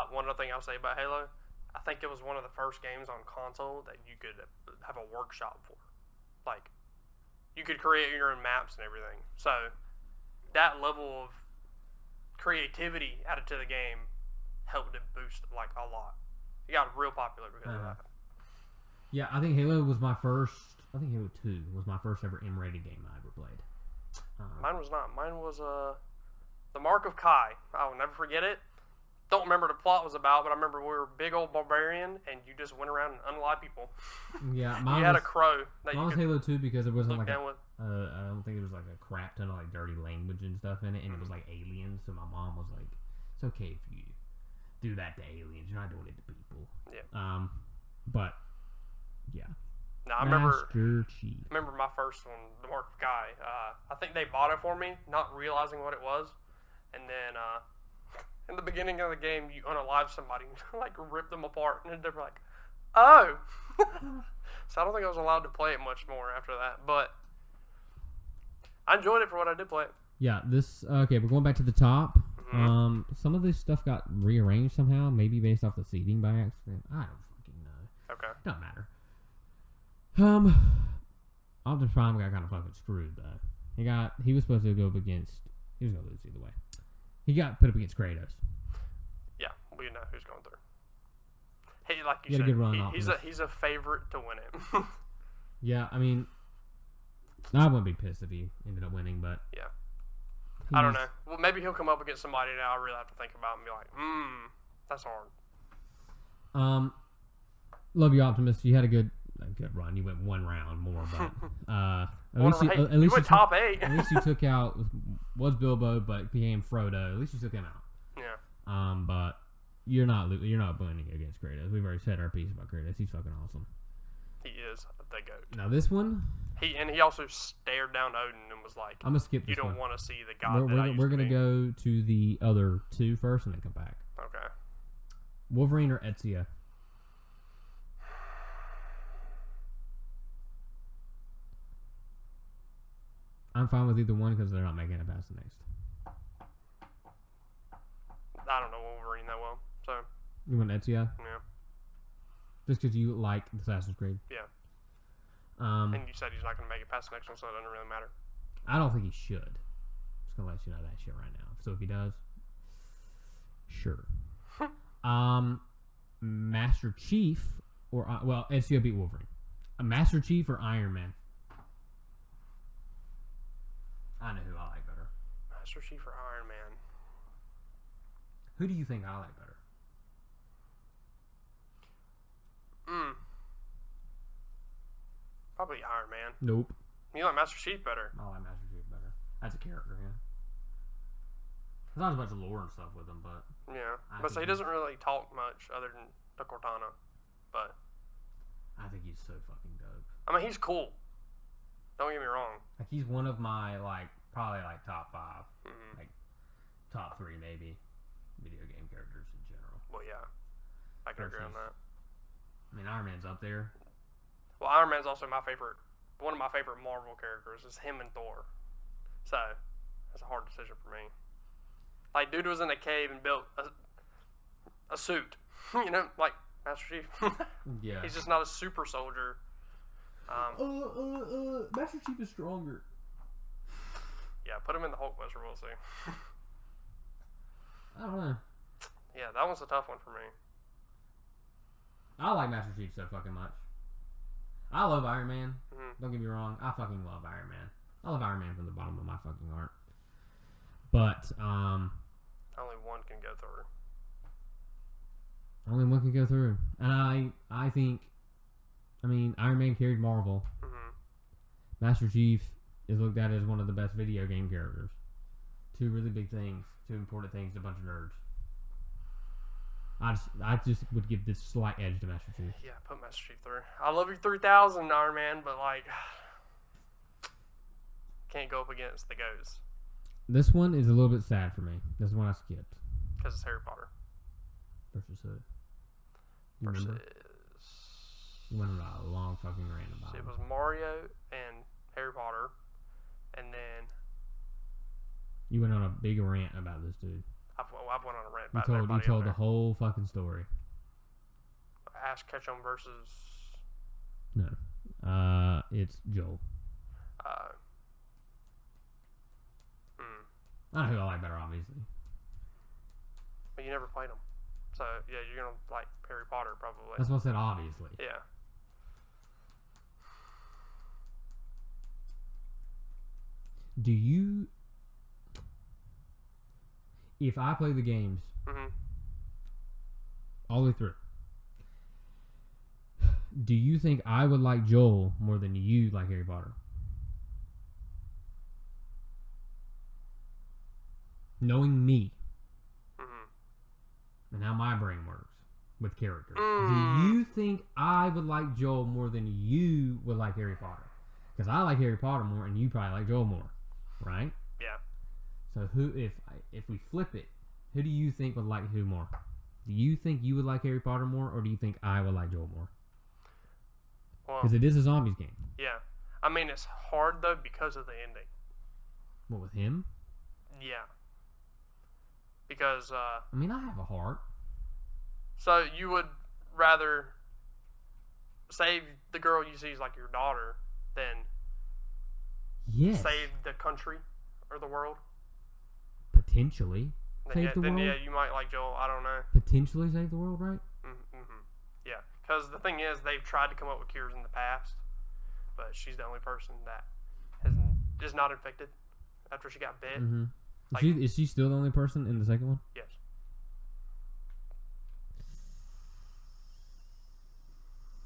One other thing I'll say about Halo, I think it was one of the first games on console that you could have a workshop for. Like, you could create your own maps and everything. So, that level of creativity added to the game helped it boost like a lot. It got real popular because of that. Yeah, I think Halo was my first. I think Halo 2 was my first ever M-rated game I ever played. Mine was not. Mine was The Mark of Kai. I will never forget it. Don't remember what the plot was about, but I remember we were a big old barbarian, and you just went around and unalive people. Yeah, you had a crow. Mine was Halo 2 because it wasn't like I don't think it was like a crap ton of like dirty language and stuff in it, and it was like aliens. So my mom was like, "It's okay if you do that to aliens. You're not doing it to people." Yeah. But yeah. Now, I remember my first one, The Mark of Kai. I think they bought it for me, not realizing what it was. And then in the beginning of the game, you unalive somebody, like rip them apart, and they're like, "Oh!" So I don't think I was allowed to play it much more after that. But I enjoyed it for what I did play it. Yeah, okay, we're going back to the top. Some of this stuff got rearranged somehow, maybe based off the seating by accident. I don't fucking know. Okay. Don't matter. Optimus Prime got kind of fucking screwed though. He was supposed to go up against. He was gonna lose either way. He got put up against Kratos. Yeah, we know who's going through. Hey, like you said, a good run, he's a favorite to win it. Yeah, I mean, I wouldn't be pissed if he ended up winning, but yeah, I don't know. Well, maybe he'll come up against somebody that I really have to think about and be like, that's hard. Love you, Optimus. You had a good run. You went one round more, but at least you went top 8. At least you took out Bilbo, but became Frodo. At least you took him out. Yeah. But you're not winning against Kratos. We've already said our piece about Kratos. He's fucking awesome. He is the goat. Now this one. He also stared down Odin and was like, "I'm gonna skip this. You don't one. want to see the god that I used We're to gonna be." go to the other two first and then come back. Okay. Wolverine or Ezio? I'm fine with either one because they're not making it past the next. I don't know Wolverine that well, so. You want Ezio? Yeah. Just because you like Assassin's Creed? Yeah. And you said he's not going to make it past the next one, so it doesn't really matter. I don't think he should. Just going to let you know that shit right now. So if he does, sure. Master Chief or... Ezio beat Wolverine. Master Chief or Iron Man? I know who I like better. Master Chief or Iron Man? Who do you think I like better? Probably Iron Man. Nope. You like Master Chief better. I like Master Chief better. That's a character, yeah. There's not as much lore and stuff with him, but... Yeah. But so he doesn't really talk much other than the Cortana. But... I think he's so fucking dope. I mean, he's cool. Don't get me wrong. Like, he's one of my, like, probably, like, top 5. Mm-hmm. Like, top 3, maybe, video game characters in general. Well, yeah. I can agree on that. I mean, Iron Man's up there. Well, Iron Man's also my favorite... One of my favorite Marvel characters is him and Thor. So, that's a hard decision for me. Like, dude was in a cave and built a suit. You know, like Master Chief. Yeah. He's just not a super soldier. Master Chief is stronger. Yeah, put him in the Hulkbuster, we'll see. I don't know. Yeah, that one's a tough one for me. I like Master Chief so fucking much. I love Iron Man. Mm-hmm. Don't get me wrong. I fucking love Iron Man. I love Iron Man from the bottom of my fucking heart. But, only one can go through. only one can go through. And I think, I mean, Iron Man carried Marvel. Mm-hmm. Master Chief is looked at as one of the best video game characters. 2 really big things. 2 important things to a bunch of nerds. I just would give this slight edge to Master Chief. Yeah, put Master Chief through. I love you 3000, Iron Man, but like, can't go up against the goes. This one is a little bit sad for me. This one I skipped. Because it's Harry Potter. Versus who? You Versus... remember? You went on a long fucking rant about It was Mario and Harry Potter, and then... You went on a big rant about this dude. I've went on a rant about everybody. You told the whole fucking story. Ash Ketchum versus... No. It's Joel. I know who I like better, obviously. But you never played them. So, yeah, you're going to like Harry Potter, probably. That's what I said, obviously. Yeah. Do you... If I play the games all the way through, do you think I would like Joel more than you like Harry Potter? Knowing me and how my brain works with characters, do you think I would like Joel more than you would like Harry Potter? Because I like Harry Potter more and you probably like Joel more, right? Yeah. So who, if we flip it, who do you think would like who more? Do you think you would like Harry Potter more, or do you think I would like Joel more? Because it is a zombies game. Yeah. I mean, it's hard, though, because of the ending. What, with him? Yeah. Because, I mean, I have a heart. So, you would rather save the girl you see as, like, your daughter than save the country or the world? Potentially. Then yeah, you might like Joel. I don't know. Potentially save the world, right? Mm-hmm. Yeah. Because the thing is, they've tried to come up with cures in the past, but she's the only person that is not infected after she got bit. Mm-hmm. Like, is she still the only person in the second one? Yes.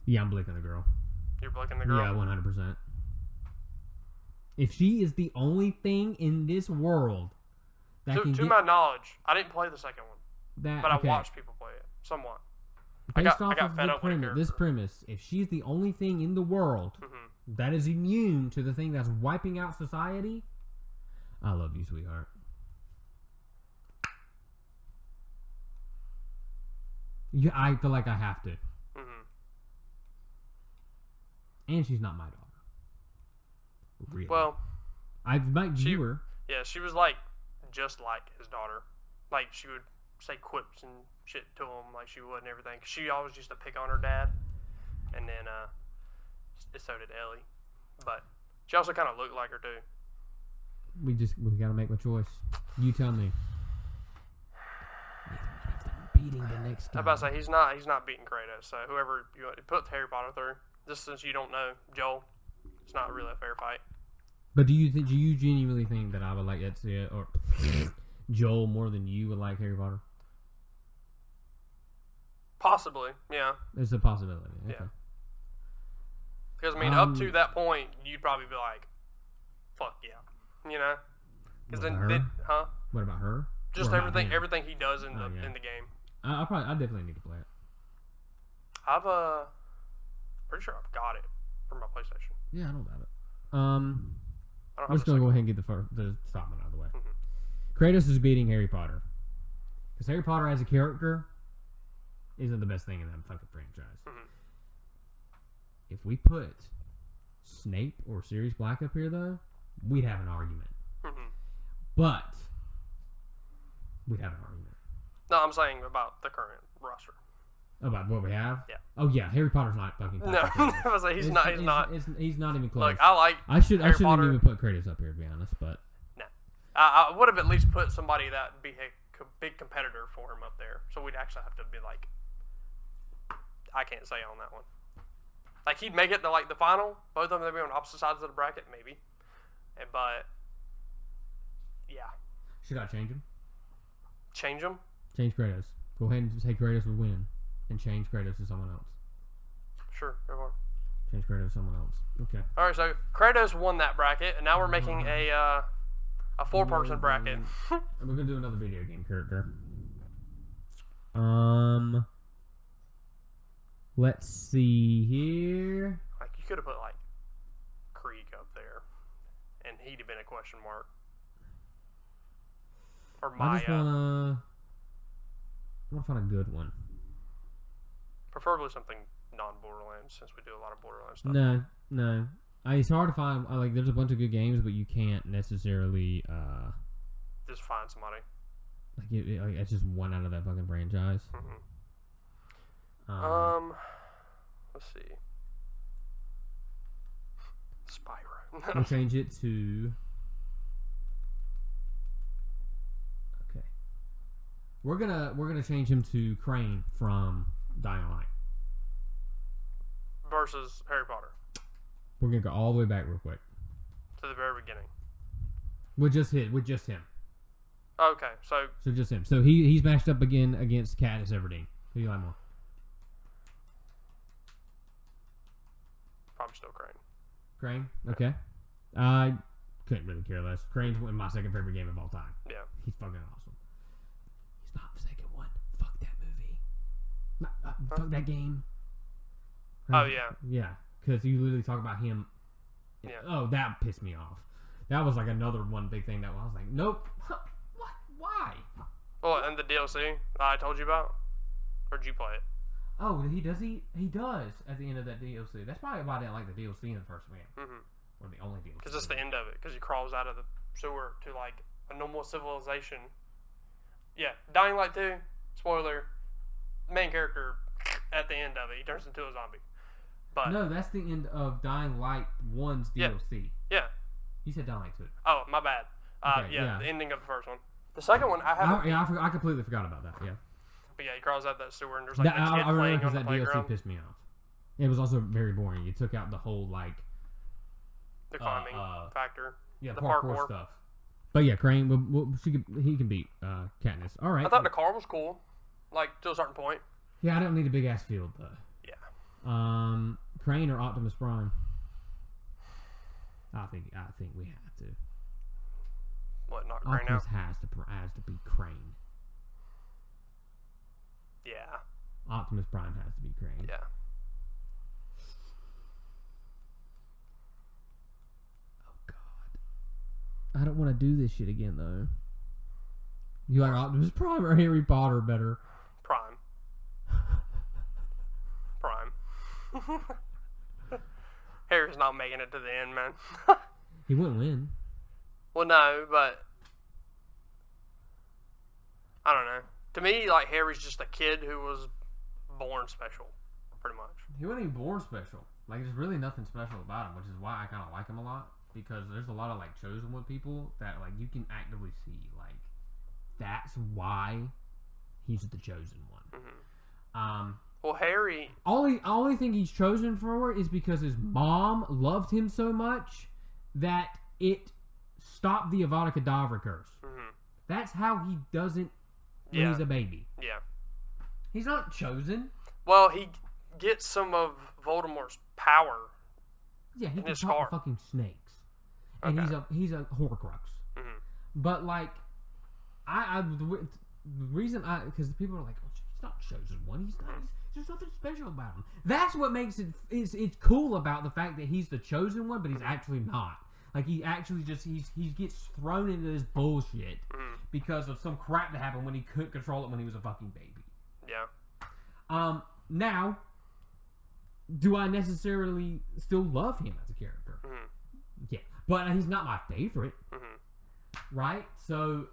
Yeah, I'm blicking the girl. You're blicking the girl? Yeah, 100%. If she is the only thing in this world that to my knowledge, I didn't play the second one, but I watched people play it somewhat. Based I got fed up with this premise, if she's the only thing in the world that is immune to the thing that's wiping out society, I love you, sweetheart. Yeah, I feel like I have to. And she's not my daughter. Really. Well, I've met her. Yeah, she was like just like his daughter. Like she would say quips and shit to him like she would and everything. She always used to pick on her dad, and then so did Ellie. But she also kind of looked like her too. We gotta make a choice. You tell me. Beating the next guy. I'm about to say he's not beating Kratos. So whoever you put Harry Potter through, just since you don't know Joel, it's not really a fair fight. But do you genuinely think that I would like Ezio or Joel more than you would like Harry Potter? Possibly, yeah. There's a possibility. Okay. Yeah. Because I mean, up to that point, you'd probably be like, fuck yeah. You know? Because What then, about her? What about her? Just Or about him? everything he does in the yeah. in the game. I definitely need to play it. I've pretty sure I've got it from my PlayStation. Yeah, I don't doubt it. I don't I'm just have gonna the go ahead and get the Stockman out of the way. Mm-hmm. Kratos is beating Harry Potter because Harry Potter as a character isn't the best thing in that fucking franchise. Mm-hmm. If we put Snape or Sirius Black up here, though, we'd have an argument. Mm-hmm. But we'd have an argument. No, I'm saying about the current roster. About what we have? Yeah. Oh yeah, Harry Potter's not fucking. No, I was like, he's not. He's not even close. Look, I like. I shouldn't Potter. even put Kratos up here, to be honest. But No, I would have at least put somebody that would be a big competitor for him up there. So we'd actually have to be like, I can't say on that one. Like he'd make it to like the final. Both of them they'd be on opposite sides of the bracket, maybe. But yeah. Should I change him? Change them? Change Kratos. Go ahead and say Kratos would win, and change Kratos to someone else. Sure, go on. Change Kratos to someone else. Okay. All right, so Kratos won that bracket, and now we're making a 4-person bracket. And we're gonna do another video game character. Let's see here. Like you could have put like Krieg up there, and he'd have been a question mark. Or Maya. I just wanna find a good one. Preferably something non-Borderlands, since we do a lot of Borderlands stuff. No. It's hard to find. Like, there's a bunch of good games, but you can't necessarily. Just find somebody. Like it's just one out of that fucking franchise. Mm-hmm. Let's see. Spyro. We'll change it to. Okay. We're gonna change him to Crane from Dying Light. Versus Harry Potter. We're gonna go all the way back real quick. To the very beginning. With just him. Okay, so just him. So he's matched up again against Katniss Everdeen. Who do you like more? probably still Crane. Crane? Okay. I couldn't really care less. Crane's my second favorite game of all time. Yeah. He's fucking awesome. He's not the second one. Fuck that movie. Fuck that game. Oh, yeah. Yeah. Because you literally talk about him. Yeah. Oh, that pissed me off. That was like another one big thing that I was like, nope. What? Why? Well, and the DLC I told you about? Or did you play it? Oh, he does at the end of that DLC. That's probably why I didn't like the DLC in the first game. Mm-hmm. Or the only DLC. Because that's the end of it. Because he crawls out of the sewer to, like, a normal civilization. Yeah, Dying Light 2, spoiler, main character, at the end of it, he turns into a zombie. But no, that's the end of Dying Light 1's DLC. Yeah. You said Dying Light 2. Oh, my bad. Okay, yeah, the ending of the first one. The second one, I haven't... I completely forgot about that, yeah. But yeah, he crawls out that sewer and there's like a kid I remember playing because on the that DLC playground. pissed me off. It was also very boring. You took out the whole, like... The climbing factor. Yeah, the parkour stuff. But yeah, Crane, he can beat Katniss. All right. I thought the car was cool, like, to a certain point. Yeah, I don't need a big-ass field, though. Yeah. Crane or Optimus Prime? I think we have to. What, not Crane now? Optimus has to be Crane. Yeah. Optimus Prime has to be Crane. Yeah. Oh God. I don't want to do this shit again though. You like Optimus Prime or Harry Potter better? Prime. Prime. Harry's not making it to the end, man. He wouldn't win. Well, no, but I don't know. To me, like, Harry's just a kid who was born special, pretty much. He wasn't even born special. Like, there's really nothing special about him, which is why I kind of like him a lot. Because there's a lot of, like, chosen one people that, like, you can actively see, like, that's why he's the chosen one. Mm-hmm. Well, Harry... Only thing he's chosen for is because his mom loved him so much that it stopped the Avada Kedavra curse. Mm-hmm. That's how he doesn't when he's a baby. Yeah. He's not chosen. Well, he gets some of Voldemort's power. Yeah, he in can his talk car. to fucking snakes. and he's a Horcrux. Mm-hmm. But like, the reason because people are like, oh, he's not chosen one. He's not. There's nothing special about him. That's what makes it. It's cool about the fact that he's the chosen one, but he's actually not. Like he actually just he gets thrown into this bullshit because of some crap that happened when he couldn't control it when he was a fucking baby. Yeah. Now, do I necessarily still love him as a character? Mm-hmm. Yeah, but he's not my favorite. Mm-hmm. Right? So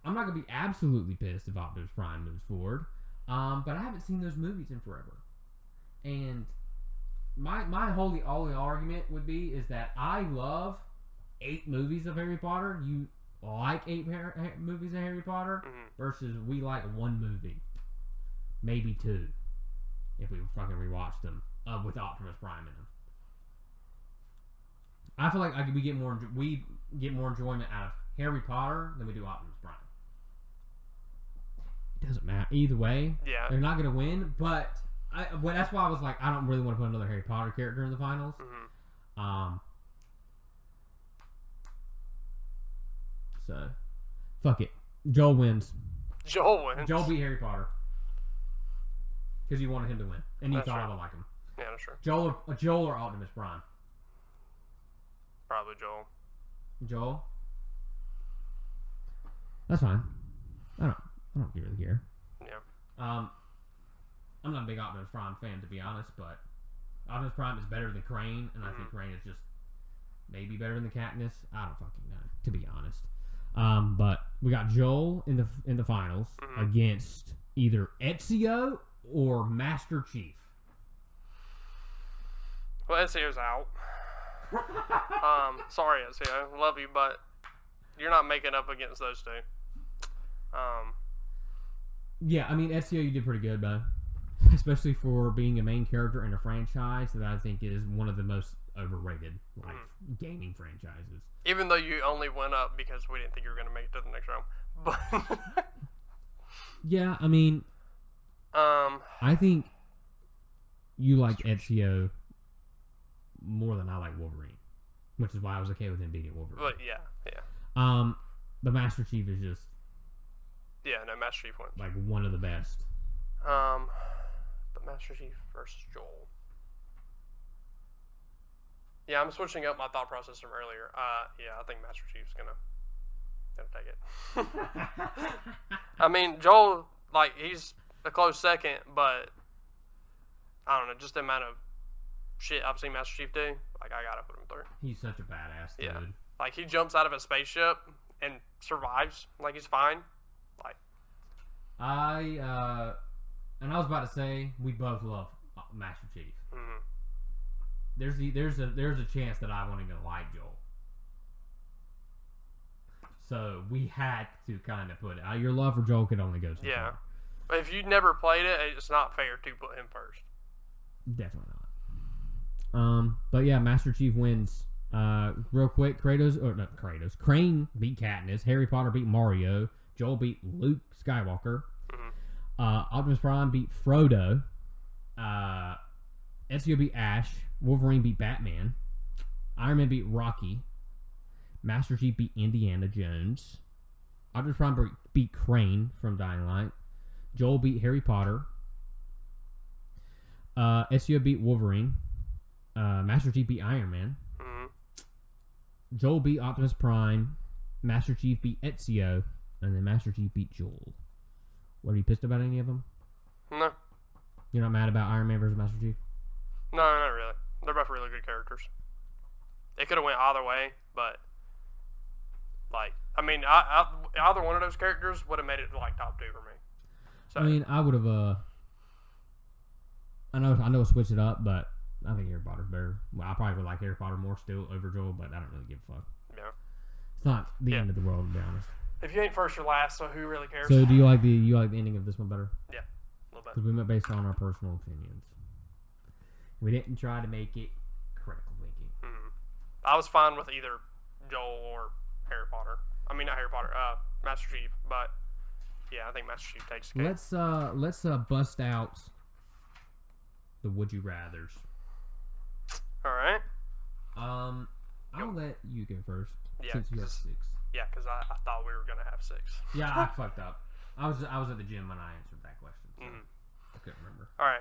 I'm not gonna be absolutely pissed if Optimus Prime moves forward. But I haven't seen those movies in forever. And my holy argument would be is that I love 8 movies of Harry Potter. You like 8 movies of Harry Potter versus we like 1 movie, maybe 2, if we fucking rewatched them with Optimus Prime in them. I feel like we get more enjoyment out of Harry Potter than we do Optimus Prime. It doesn't matter either way. Yeah, they're not gonna win, but that's why I was like, I don't really want to put another Harry Potter character in the finals. So fuck it. Joel wins. Joel beat Harry Potter because you wanted him to win, and you thought I would like him. Yeah, that's true. Joel or Optimus Prime. Probably Joel. Joel. That's fine. I don't really care. Yeah. I'm not a big Optimus Prime fan, to be honest, but Optimus Prime is better than Crane, and I think Crane is just maybe better than Katniss. I don't fucking know, to be honest. But we got Joel in the finals against either Ezio or Master Chief. Well, Ezio's out. Sorry, Ezio. Love you, but you're not making up against those two. Yeah, I mean, Ezio, you did pretty good, though. Especially for being a main character in a franchise that I think is one of the most overrated gaming franchises. Even though you only went up because we didn't think you were going to make it to the next round. But yeah, I mean, I think you like Ezio more than I like Wolverine, which is why I was okay with him beating Wolverine. But yeah. But Master Chief is just Master Chief wins. Like one of the best. But Master Chief versus Joel. Yeah, I'm switching up my thought process from earlier. Yeah, I think Master Chief's gonna take it. I mean, Joel, like, he's a close second, but I don't know, just the amount of shit I've seen Master Chief do, like, I gotta put him through. He's such a badass dude. Yeah. Like, he jumps out of a spaceship and survives. Like, he's fine. Like, and I was about to say, we both love Master Chief. Mm-hmm. There's a chance that I wasn't gonna like Joel. So we had to kind of put it. Your love for Joel could only go so far. But if you never played it, it's not fair to put him first. Definitely not. But yeah, Master Chief wins. Real quick, Crane beat Katniss. Harry Potter beat Mario. Joel beat Luke Skywalker. Optimus Prime beat Frodo. Ezio beat Ash. Wolverine beat Batman. Iron Man beat Rocky. Master Chief beat Indiana Jones. Optimus Prime beat Crane from Dying Light. Joel beat Harry Potter. Ezio beat Wolverine. Master Chief beat Iron Man. Joel beat Optimus Prime. Master Chief beat Ezio. And then Master Chief beat Joel. What, are you pissed about any of them? No. You're not mad about Iron Man versus Master Chief? No, not really. They're both really good characters. It could have went either way, but like, I mean, either one of those characters would have made it like top 2 for me. So, I mean, I would have. I know, switch it up, but I think Harry Potter's better. Well, I probably would like Harry Potter more still over Joel, but I don't really give a fuck. Yeah. It's not the end of the world, to be honest. If you ain't first, you're last. So who really cares? So do you like the ending of this one better? Yeah, a little bit. Because we went based on our personal opinions. We didn't try to make it critical thinking. I was fine with either Joel or Harry Potter. I mean, not Harry Potter. Master Chief. But yeah, I think Master Chief takes the cake. Let's bust out the Would You Rathers. All right. I'll let you go first. Yeah, since you have 6. Yeah, because I thought we were gonna have 6. Yeah, I fucked up. I was at the gym when I answered that question. So I couldn't remember. All right.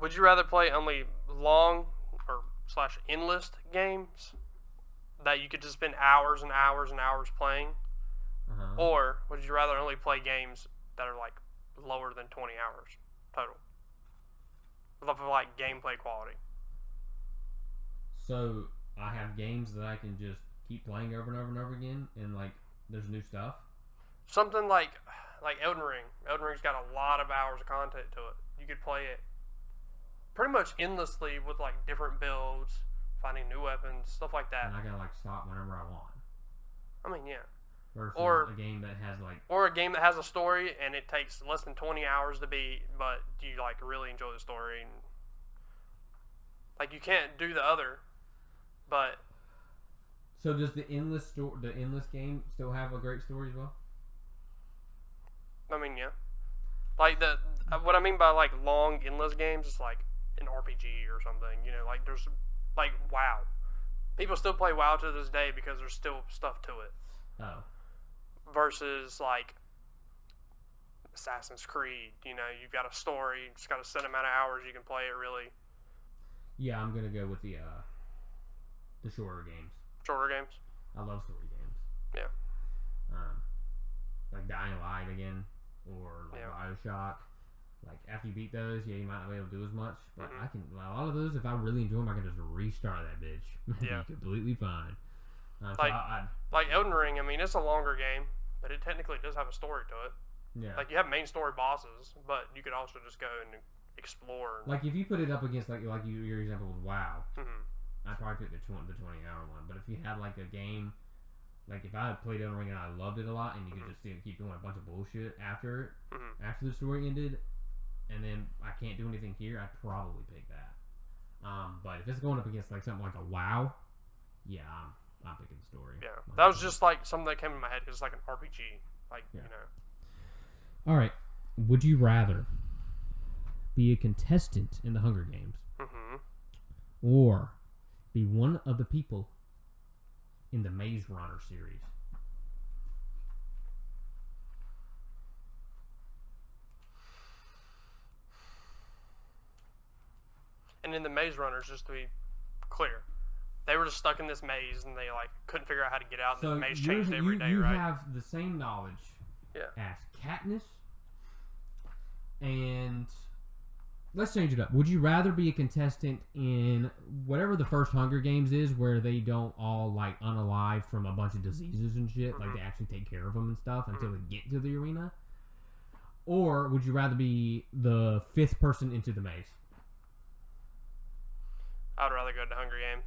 Would you rather play only long or / endless games that you could just spend hours and hours and hours playing, or would you rather only play games that are like lower than 20 hours total, for like gameplay quality? So I have games that I can just keep playing over and over and over again, and like there's new stuff. Something like Elden Ring. Elden Ring's got a lot of hours of content to it. You could play it pretty much endlessly with like different builds, finding new weapons, stuff like that. And I gotta like stop whenever I want. I mean, yeah. Versus a game that has like... Or a game that has a story and it takes less than 20 hours to beat, but you like really enjoy the story. And, like, you can't do the other, but... So does the endless game still have a great story as well? I mean, yeah. Like, what I mean by, like, long, endless games is, like, an RPG or something. You know, like, there's, like, WoW. People still play WoW to this day because there's still stuff to it. Oh. Versus, like, Assassin's Creed. You know, you've got a story. You just got a set amount of hours you can play it, really. Yeah, I'm going to go with the shorter games. Shorter games? I love story games. Yeah. Like Dying Light again, or like Bioshock. Like after you beat those, you might not be able to do as much, but I can. A lot of those, if I really enjoy them, I can just restart that bitch. Yeah. Be completely fine. Like Elden Ring. I mean, it's a longer game, but it technically does have a story to it. Yeah. Like you have main story bosses, but you could also just go and explore. Like if you put it up against your example with WoW, I'd probably pick the 20-hour one. But if you had like a game. Like, if I had played Elden Ring and I loved it a lot, and you could just keep doing a bunch of bullshit after the story ended, and then I can't do anything here, I'd probably pick that. But if it's going up against, like, something like a WoW, yeah, I'm picking the story. Yeah. That was just, like, something that came in my head, because it's like an RPG. Like, you know. Alright. Would you rather be a contestant in the Hunger Games, or be one of the people in the Maze Runner series? And in the Maze Runners, just to be clear, they were just stuck in this maze and they like couldn't figure out how to get out. And the maze changed every day, right? You have the same knowledge as Katniss, and let's change it up. Would you rather be a contestant in whatever the first Hunger Games is, where they don't all like unalive from a bunch of diseases and shit, like they actually take care of them and stuff until they get to the arena? Or would you rather be the 5th person into the maze? I'd rather go to Hunger Games.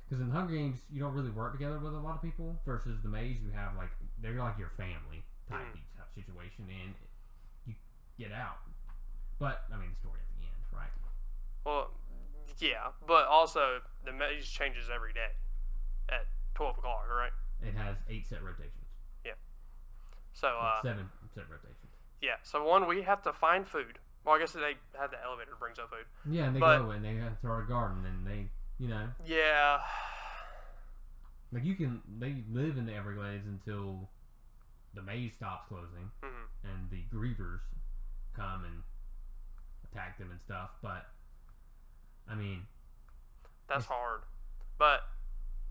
Because in the Hunger Games, you don't really work together with a lot of people. Versus the maze, you have like they're like your family type situation, and you get out. But, I mean, the story at the end, right? Well, yeah, but also the maze changes every day at 12 o'clock, right? It has 8 set rotations. Yeah. So, 7 set rotations. Yeah, so one, we have to find food. Well, I guess they have the elevator that brings up food. Yeah, and they go and they have to start a garden, and they, you know. Yeah. Like, they live in the Everglades until the maze stops closing, and the grievers come and attack them and stuff, but I mean, that's hard. But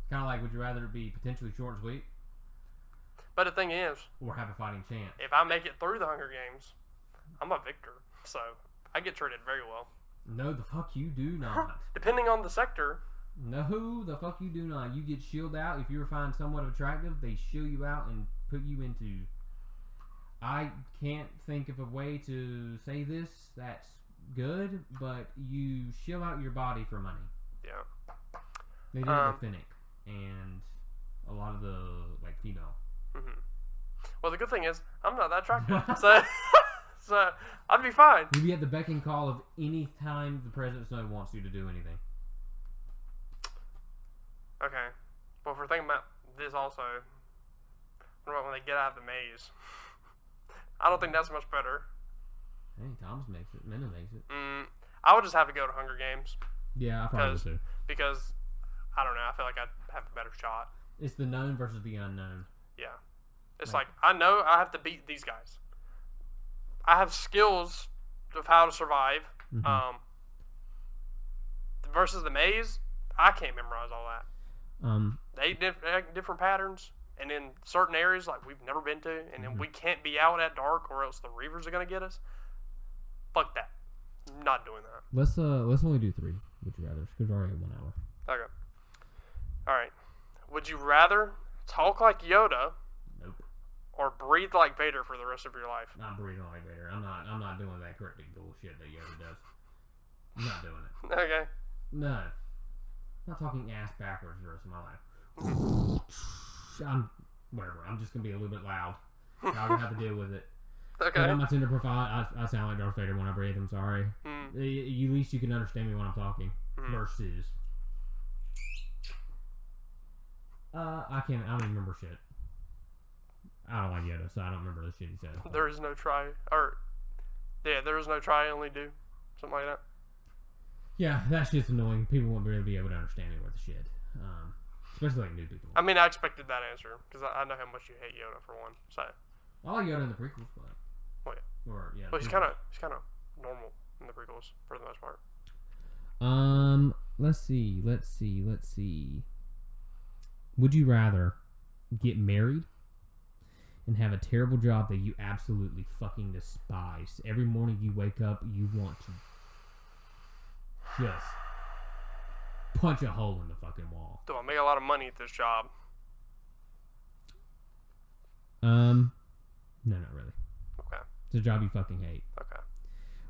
kind of like, would you rather be potentially short and sweet? But the thing is, or have a fighting chance? If I make it through the Hunger Games, I'm a victor, so I get treated very well. No, the fuck you do not. Depending on the sector. No, the fuck you do not. You get shielded out. If you find somewhat attractive, they shield you out and put you into... I can't think of a way to say this that's good, but you shill out your body for money. Yeah. They do it with Finnick and a lot of the like female. Well, the good thing is I'm not that attractive, so I'd be fine. You'd be at the beck and call of any time the President Snow wants you to do anything. Okay. Well, if we're thinking about this also, what about when they get out of the maze? I don't think that's much better. Hey, Thomas makes it. Minna makes it. I would just have to go to Hunger Games. Yeah, I probably would too. Because I don't know. I feel like I'd have a better shot. It's the known versus the unknown. Yeah. It's like I know I have to beat these guys. I have skills of how to survive. Mm-hmm. Versus the maze, I can't memorize all that. They different patterns, and in certain areas like we've never been to, and then we can't be out at dark, or else the reavers are gonna get us. Fuck that. I'm not doing that. Let's only do 3. Would you rather? Because we're already at 1 hour. Okay. All right. Would you rather talk like Yoda? Nope. Or breathe like Vader for the rest of your life? I'm breathing like Vader. I'm not doing that cryptic bullshit that Yoda does. I'm not doing it. Okay. No. I'm not talking ass backwards the rest of my life. Whatever. I'm just gonna be a little bit loud. I'm gonna have to deal with it. Okay. On my Tinder profile, I sound like Darth Vader when I breathe. I'm sorry. At least you can understand me when I'm talking. Versus, I don't even remember shit. I don't like Yoda, so I don't remember the shit he said. There is no try, there is no try, only do, something like that. Yeah, that shit's annoying. People won't really be able to understand me worth the shit. Especially like new people. I mean, I expected that answer because I know how much you hate Yoda for one. So. I like Yoda in the prequels, but. Well, yeah. Or yeah. Well, he's kind of normal in the prequels for the most part. Let's see. Would you rather get married and have a terrible job that you absolutely fucking despise? Every morning you wake up, you want to just punch a hole in the fucking wall. Do I make a lot of money at this job? No, not really. Okay. It's a job you fucking hate. Okay.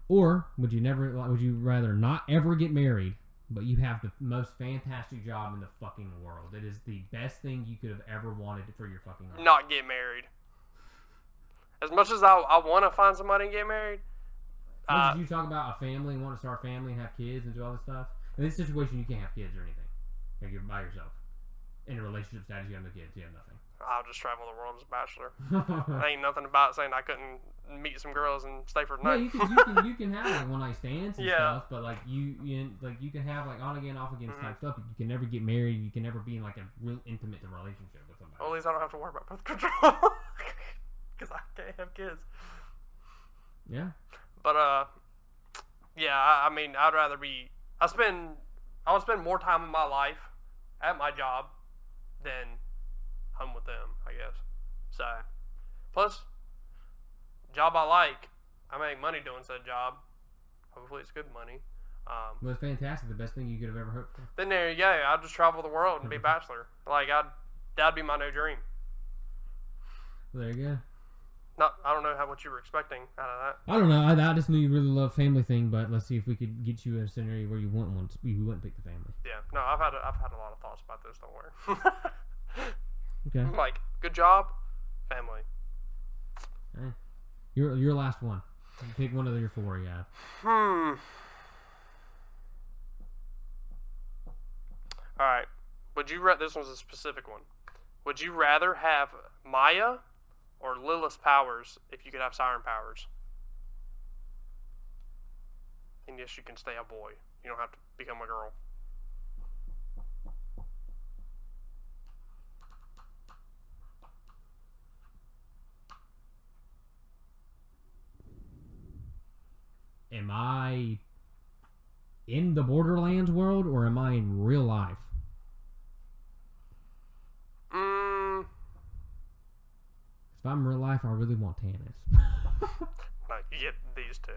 Or would you rather not ever get married, but you have the most fantastic job in the fucking world? It is the best thing you could have ever wanted for your fucking life. Not get married. As much as I want to find somebody and get married. Did you talk about a family and want to start a family and have kids and do all this stuff? In this situation, you can't have kids or anything. Like you're by yourself. In a relationship status, you have no kids. You have nothing. I'll just travel the world as a bachelor. Ain't nothing about saying I couldn't meet some girls and stay for the night. Yeah, you can have like one night stands and stuff, but like you can have like on again, off again type stuff. But you can never get married. You can never be in like a real intimate relationship with somebody. Well, at least I don't have to worry about birth control because I can't have kids. Yeah. But yeah. I mean, I'd rather be. I would spend more time in my life at my job than home with them, I guess. So, plus, job I like, I make money doing said job. Hopefully it's good money. Well, it's fantastic. The best thing you could have ever hoped for. Then there you go. I'd just travel the world and be a bachelor. Like, that'd be my new dream. Well, there you go. I don't know what you were expecting out of that. I don't know. I just knew you really love family thing, but let's see if we could get you in a scenario where you wouldn't pick the family. Yeah. No, I've had a lot of thoughts about this. Don't worry. Okay. Like, good job, family. Right. Your last one. Pick one of your 4 you have. Alright. This one's a specific one. Would you rather have Maya or Lilith's powers if you could have siren powers? And yes, you can stay a boy. You don't have to become a girl. Am I in the Borderlands world or am I in real life? If I'm in real life, I really want Tannis. No, you get these two.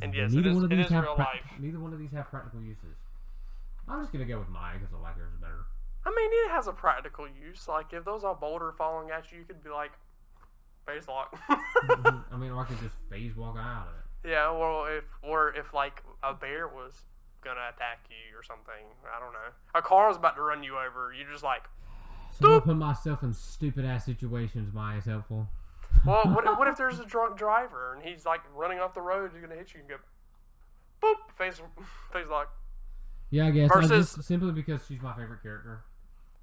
And yes, it is real life. Neither one of these have practical uses. I'm just going to go with Maya because I like hers better. I mean, it has a practical use. Like, if those are boulder falling at you, you could be like, face lock. I mean, or I could just phase walk out of it. Yeah, well, if like a bear was gonna attack you or something, I don't know. A car was about to run you over, you just like. So I put myself in stupid ass situations. Maya is helpful. Well, what if there's a drunk driver and he's like running off the road, he's gonna hit you and go, boop, face lock. Yeah, I guess. Versus, simply because she's my favorite character.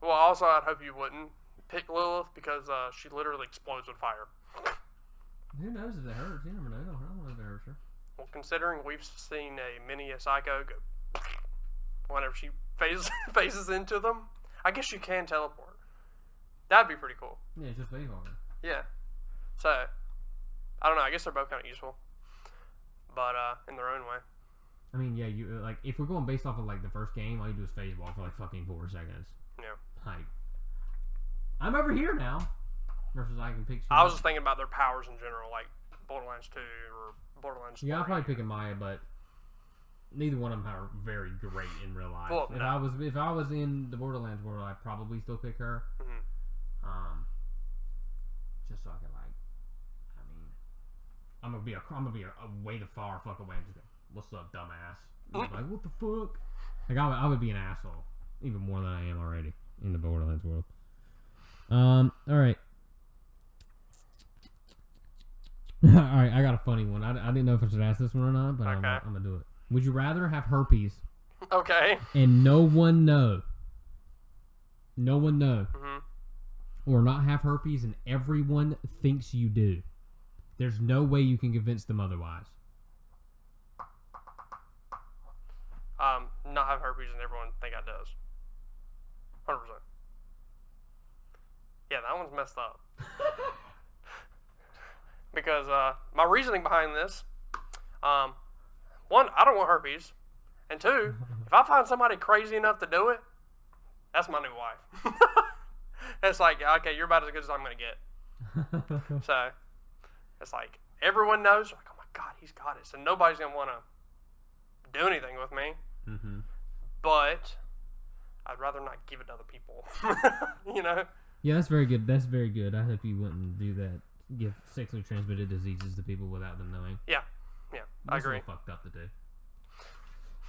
Well, also I'd hope you wouldn't pick Lilith because she literally explodes with fire. Who knows if it hurts? You never know. I don't know if it hurts her. Well, considering we've seen a mini Psycho go whenever she phases into them. I guess you can teleport. That'd be pretty cool. Yeah, it's just phase walking. Yeah. So, I don't know. I guess they're both kind of useful, but in their own way. I mean, yeah, you like if we're going based off of like the first game, all you do is phase walk for like fucking 4 seconds. Yeah. Like, I'm over here now. Versus I can pick. I was just thinking about their powers in general, like Borderlands 2 or Borderlands 3. Yeah, I'll probably pick a Maya, but neither one of them are very great in real life. Well, if I was in the Borderlands world, I'd probably still pick her. Mm-hmm. Just so I can like, I mean, I'm gonna be a way the far fuck away and just go, "What's up, dumbass?" Like, what the fuck? Like I would be an asshole, even more than I am already in the Borderlands world. All right. All right, I got a funny one. I didn't know if I should ask this one or not, but okay. I'm gonna do it. Would you rather have herpes? Okay. And no one know, Mm-hmm. or not have herpes and everyone thinks you do? There's no way you can convince them otherwise. Not have herpes and everyone think I does. 100%. Yeah, that one's messed up. Because my reasoning behind this, one, I don't want herpes, and two, if I find somebody crazy enough to do it, that's my new wife. It's like, okay, you're about as good as I'm gonna get. So it's like everyone knows, like, oh my god, he's got it. So nobody's gonna want to do anything with me. Mm-hmm. But I'd rather not give it to other people. You know? Yeah, that's very good. That's very good. I hope you wouldn't do that. Give sexually transmitted diseases to people without them knowing. Yeah, I agree. That's a little fucked up to do.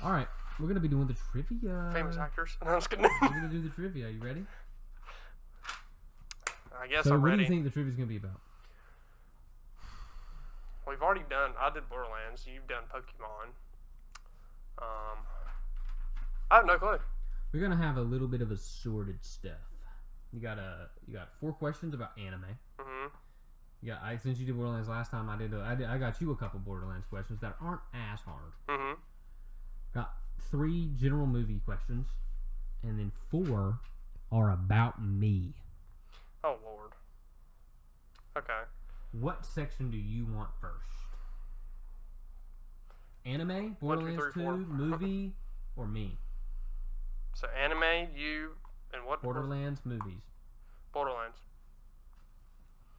All right, we're gonna be doing the trivia. Famous actors. No, I'm just kidding. We're gonna do the trivia. Are you ready? I guess so I'm ready. What do you think the trivia's gonna be about? We've already done. I did Borderlands. You've done Pokemon. I have no clue. We're gonna have a little bit of assorted stuff. You got 4 questions about anime. Mm-hmm. Since you did Borderlands last time, I got you a couple Borderlands questions that aren't as hard. Mm-hmm. Got 3 general movie questions, and then 4 are about me. Oh Lord. Okay. What section do you want first? Anime, Borderlands 1, 2, 3, 4. 2, movie, or me? So anime, you, and what? Borderlands movies. Borderlands.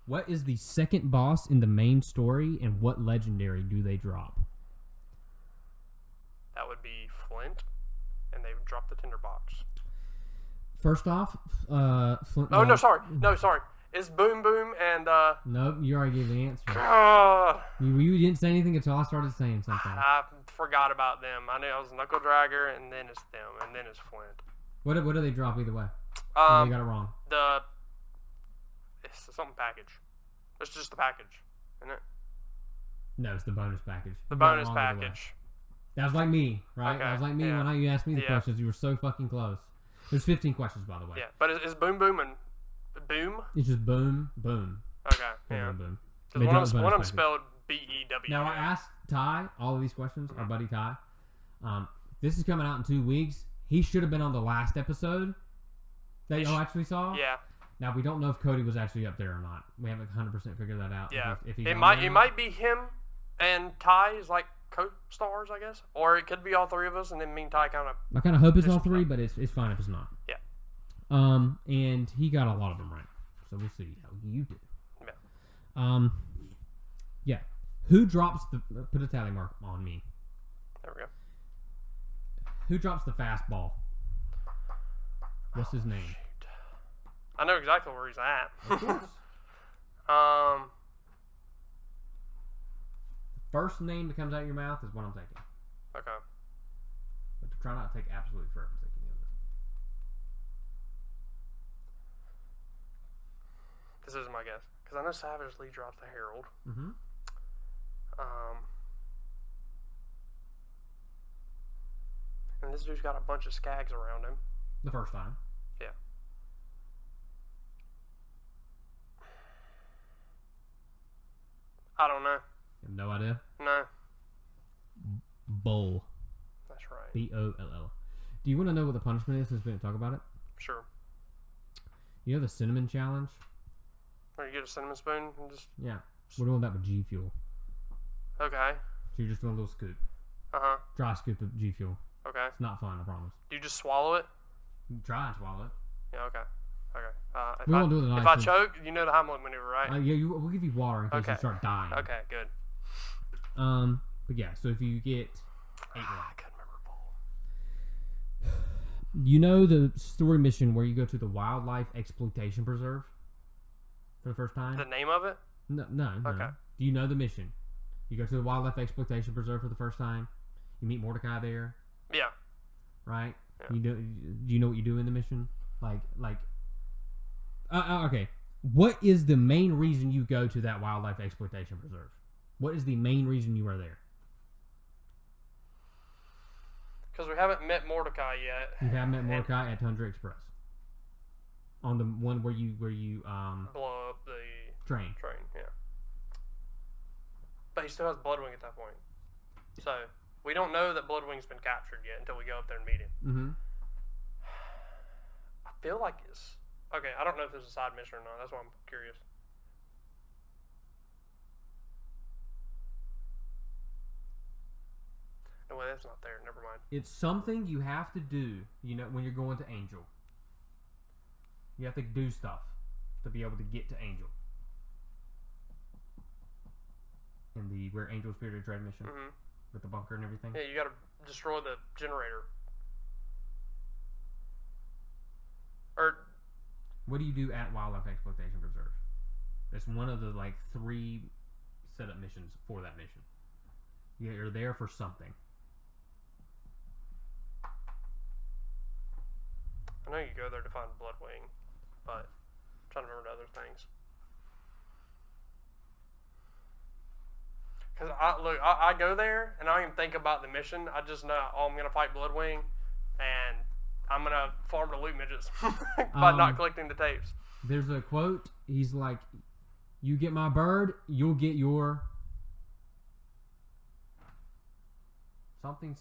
What is the second boss in the main story, and what legendary do they drop? That would be Flint, and they would drop the tinderbox. First off, Flint. Oh no, sorry. It's Boom Boom and Nope, you already gave the answer. uh, You didn't say anything until I started saying something. I forgot about them. I knew I was Knuckle Dragger, and then it's them, and then it's Flint. What do they drop either way? You got it wrong. It's something package. It's just the package, isn't it? No, it's the bonus package. The You got it bonus wrong either way. package. That was like me, right? Okay, That was like me yeah. when you asked me the Yeah. questions. You were so fucking close. There's 15 questions, by the way. Yeah, but it's Boom Boom and Boom. It's just boom, boom, Okay, boom, yeah. boom, boom. Because They one drop of the bonus them package. spelled B-E-W. Now, I asked Ty all of these questions, our buddy Ty. This is coming out in 2 weeks. He should have been on the last episode that y'all actually saw. Yeah. Now, we don't know if Cody was actually up there or not. We haven't 100% figured that out. Yeah. If he's It on might there. be him and Ty is like co-stars, I guess, or it could be all 3 of us, and then me and Ty kind of. I kind of hope it's all Just 3, about. but it's fine if it's not. Yeah. And he got a lot of them right. So we'll see how you do. Yeah. Yeah. Who drops the... Put a tally mark on me. There we go. Who drops the fastball? What's his name? Shoot. I know exactly where he's at. Of course. First name that comes out of your mouth is what I'm taking. Okay. But try not to take absolutely forever thinking of it. This is my guess. Because I know Savage Lee drops the Herald. Mm-hmm. And this dude's got a bunch of skags around him. The first time. Yeah. I don't know. You have no idea? No. Bull. That's right. B-O-L-L. Do you want to know what the punishment is since we didn't talk about it? Sure. You know the cinnamon challenge? Or you get a cinnamon spoon and just... Yeah. We're doing that with G Fuel. Okay. So you're just doing a little scoop. Uh-huh. Dry scoop of G Fuel. Okay. It's not fun, I promise. Do you just swallow it? You try and swallow it. Yeah, okay. Okay. We won't do the nice if I thing. choke, you know the Heimlich maneuver, right? We'll give you water in case you start dying. Okay, good. But yeah, so if you get 8 I couldn't remember Paul. You know the story mission where you go to the Wildlife Exploitation Preserve for the first time? The name of it? No. Okay. Do you know the mission? You go to the Wildlife Exploitation Preserve for the first time. You meet Mordecai there. Yeah. Right? Yeah. Do you know what you do in the mission? Okay. What is the main reason you go to that Wildlife Exploitation Preserve? What is the main reason you are there? Because we haven't met Mordecai yet. You haven't met Mordecai at Tundra Express. On the one where you blow up the train, yeah. But he still has Bloodwing at that point. So, we don't know that Bloodwing's been captured yet until we go up there and meet him. Mm-hmm. I feel like it's... Okay, I don't know if there's a side mission or not. That's why I'm curious. No way, that's not there. Never mind. It's something you have to do, when you're going to Angel. You have to do stuff to be able to get to Angel. In the Where Angels Fear to Dread mission. Mm-hmm. With the bunker and everything. Yeah, you gotta destroy the generator. Or... What do you do at Wildlife Exploitation Preserve? It's one of the 3 setup missions for that mission. You're there for something. I know you go there to find Bloodwing, but I'm trying to remember other things. Because I go there and I don't even think about the mission. I just know, I'm gonna fight Bloodwing, and I'm gonna farm the loot midgets by not collecting the tapes. There's a quote. He's like, "You get my bird, you'll get your something."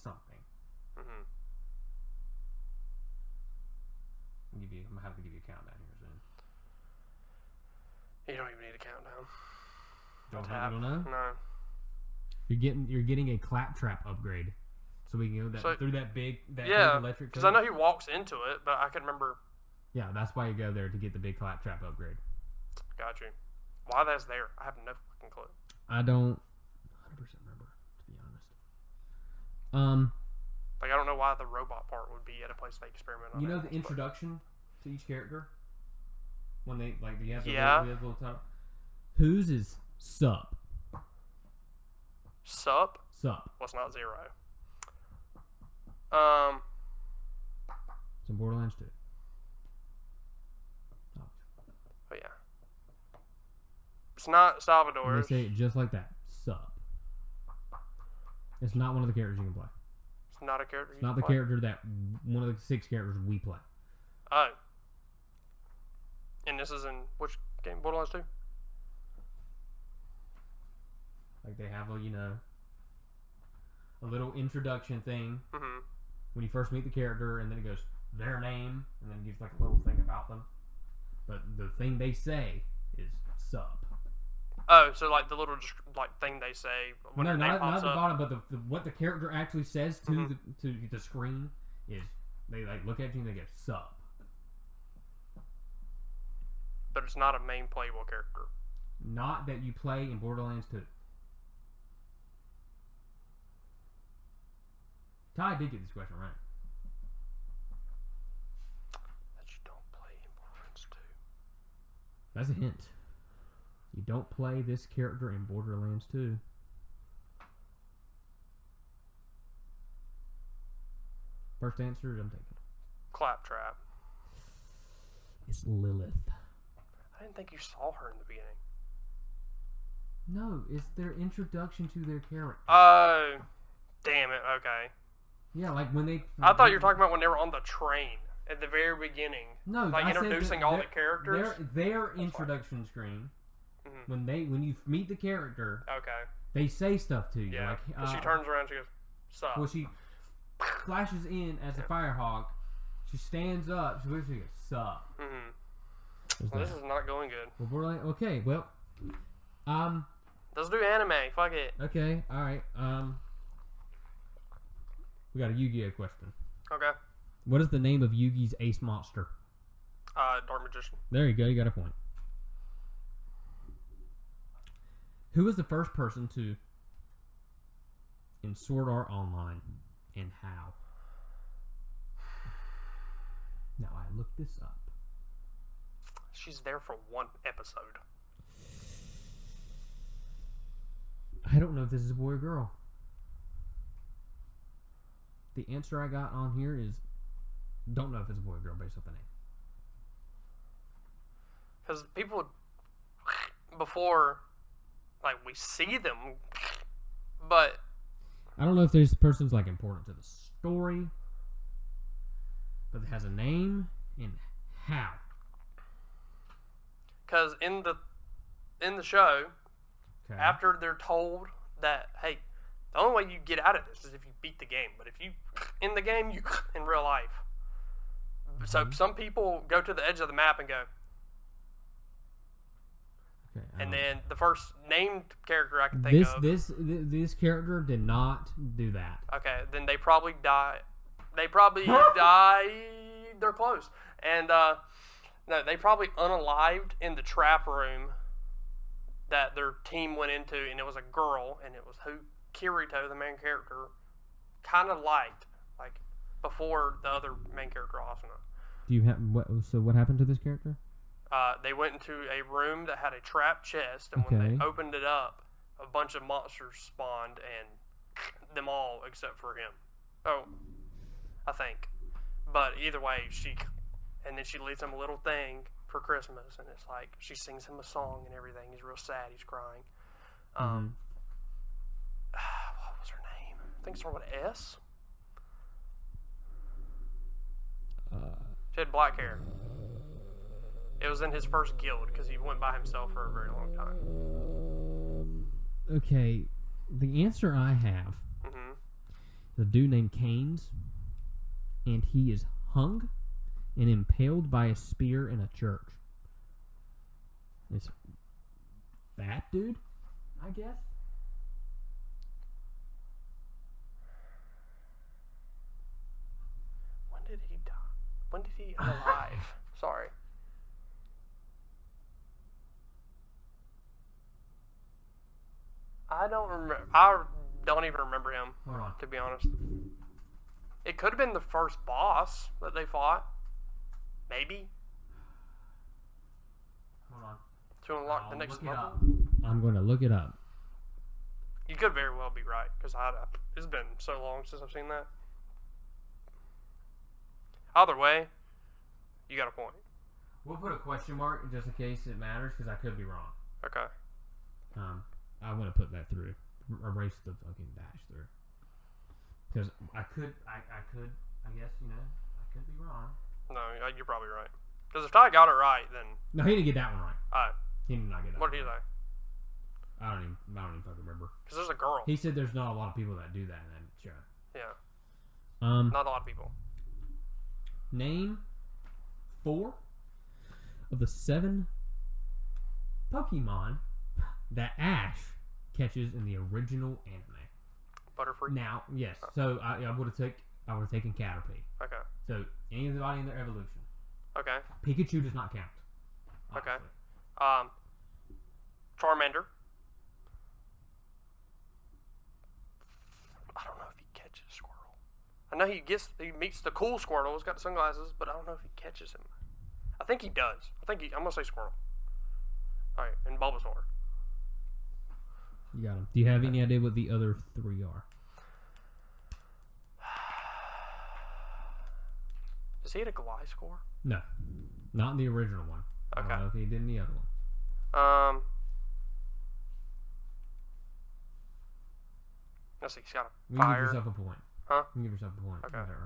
Mm-hmm. I'm gonna have to give you a countdown here soon. You don't even need a countdown. You don't know? No. You're getting a claptrap upgrade, so we can go through that big electric. Because I know he walks into it, but I couldn't remember. Yeah, that's why you go there to get the big claptrap upgrade. Got you. Why that's there? I have no fucking clue. I don't 100% remember, to be honest. I don't know why the robot part would be at a place they experiment on. You know the introduction to each character when they have the little top. Whose is Sup? Sup? Sup. What's not 0? It's in Borderlands 2. But yeah. It's not Salvador's. They say it just like that. Sup. It's not one of the characters you can play. It's not a character. It's not the character that one of the 6 characters we play. Oh. And this is in which game? Borderlands 2? They have a little introduction thing when you first meet the character, and then it goes their name, and then it gives a little thing about them. But the thing they say is Sup. Oh, so the little thing they say when their name not pops at the up. bottom, but what the character actually says to the screen is they look at you and they go Sup. But it's not a main playable character. Not that you play in Borderlands 2. Ty did get this question right. That you don't play in Borderlands 2. That's a hint. You don't play this character in Borderlands 2. First answer, I'm taking. Claptrap. It's Lilith. I didn't think you saw her in the beginning. No, it's their introduction to their character. Oh, damn it. Okay. Yeah, when they... I thought you were talking about when they were on the train at the very beginning. No, introducing all the characters. Their introduction screen. Mm-hmm. When you meet the character, okay, they say stuff to you. Yeah. She turns around, she goes, "Sup?" Well, she flashes in as the Firehawk. She stands up. She looks like a sup. Well, this is not going good. Well, we're like, okay, well, let's do anime. Fuck it. Okay, all right. We got a Yu-Gi-Oh question. Okay. What is the name of Yugi's ace monster? Dark Magician. There you go. You got a point. Who was the first person to in Sword Art Online, and how? Now I looked this up. She's there for one episode. I don't know if this is a boy or girl. The answer I got on here is don't know if it's a boy or girl based off the name. Because people, before, like, we see them, but... I don't know if this person's, like, important to the story, but it has a name and how. Because in the show, Okay. after they're told that, hey, the only way you get out of this is if you beat the game. But if you, in the game, you in real life. So some people go to the edge of the map and go. Okay, And then the first named character I can think of. This character did not do that. Okay, then they probably die. They probably died. They're close. And, no, they probably unalived in the trap room that their team went into, and it was a girl, and it was who Kirito, the main character, kind of liked, like, before the other main character, Asuna. Do you have what happened to this character? They went into a room that had a trap chest, and when they opened it up, a bunch of monsters spawned, and them all except for him. Oh, I think. But either way, and then she leaves him a little thing for Christmas, and it's like she sings him a song and everything. He's real sad. He's crying. What was her name? I think it started with an S. She had black hair. It was in his first guild because he went by himself for a very long time. Okay, the answer I have is a dude named Keynes, and he is hung and impaled by a spear in a church. It's that dude, I guess. When did he die? When did he alive? Sorry. I don't remember. I don't even remember him, to be honest. It could have been the first boss that they fought. Maybe. Hold on. To unlock the next level. I'm going to look it up. You could very well be right, because it's been so long since I've seen that. Either way, you got a point. We'll put a question mark just in case it matters, because I could be wrong. Okay. I'm going to put that through. Erase the fucking dash through. Because I guess, I could be wrong. No, you're probably right. Because if Ty got it right, then... No, he didn't get that one right. Alright. He did not get that What one did he say? I don't even fucking remember. Because there's a girl. He said there's not a lot of people that do that in that show. Yeah. Not a lot of people. Name 4 of the 7 Pokemon that Ash catches in the original anime. Butterfree? Now, yes. So I would have taken Caterpie. Okay. So anybody in their evolution. Okay. Pikachu does not count. Obviously. Okay. Charmander. I don't know if he catches Squirtle. I know he meets the cool Squirtle. He's got sunglasses, but I don't know if he catches him. I think he does. I'm gonna say Squirtle. All right, and Bulbasaur. You got him. Do you have any idea what the other 3 are? Does he have a Gliscor? No, not in the original one. Okay. I don't know if he did in the other one. Let's see. He's got a You fire. give yourself a point. Huh? You give yourself a point. Okay. You got it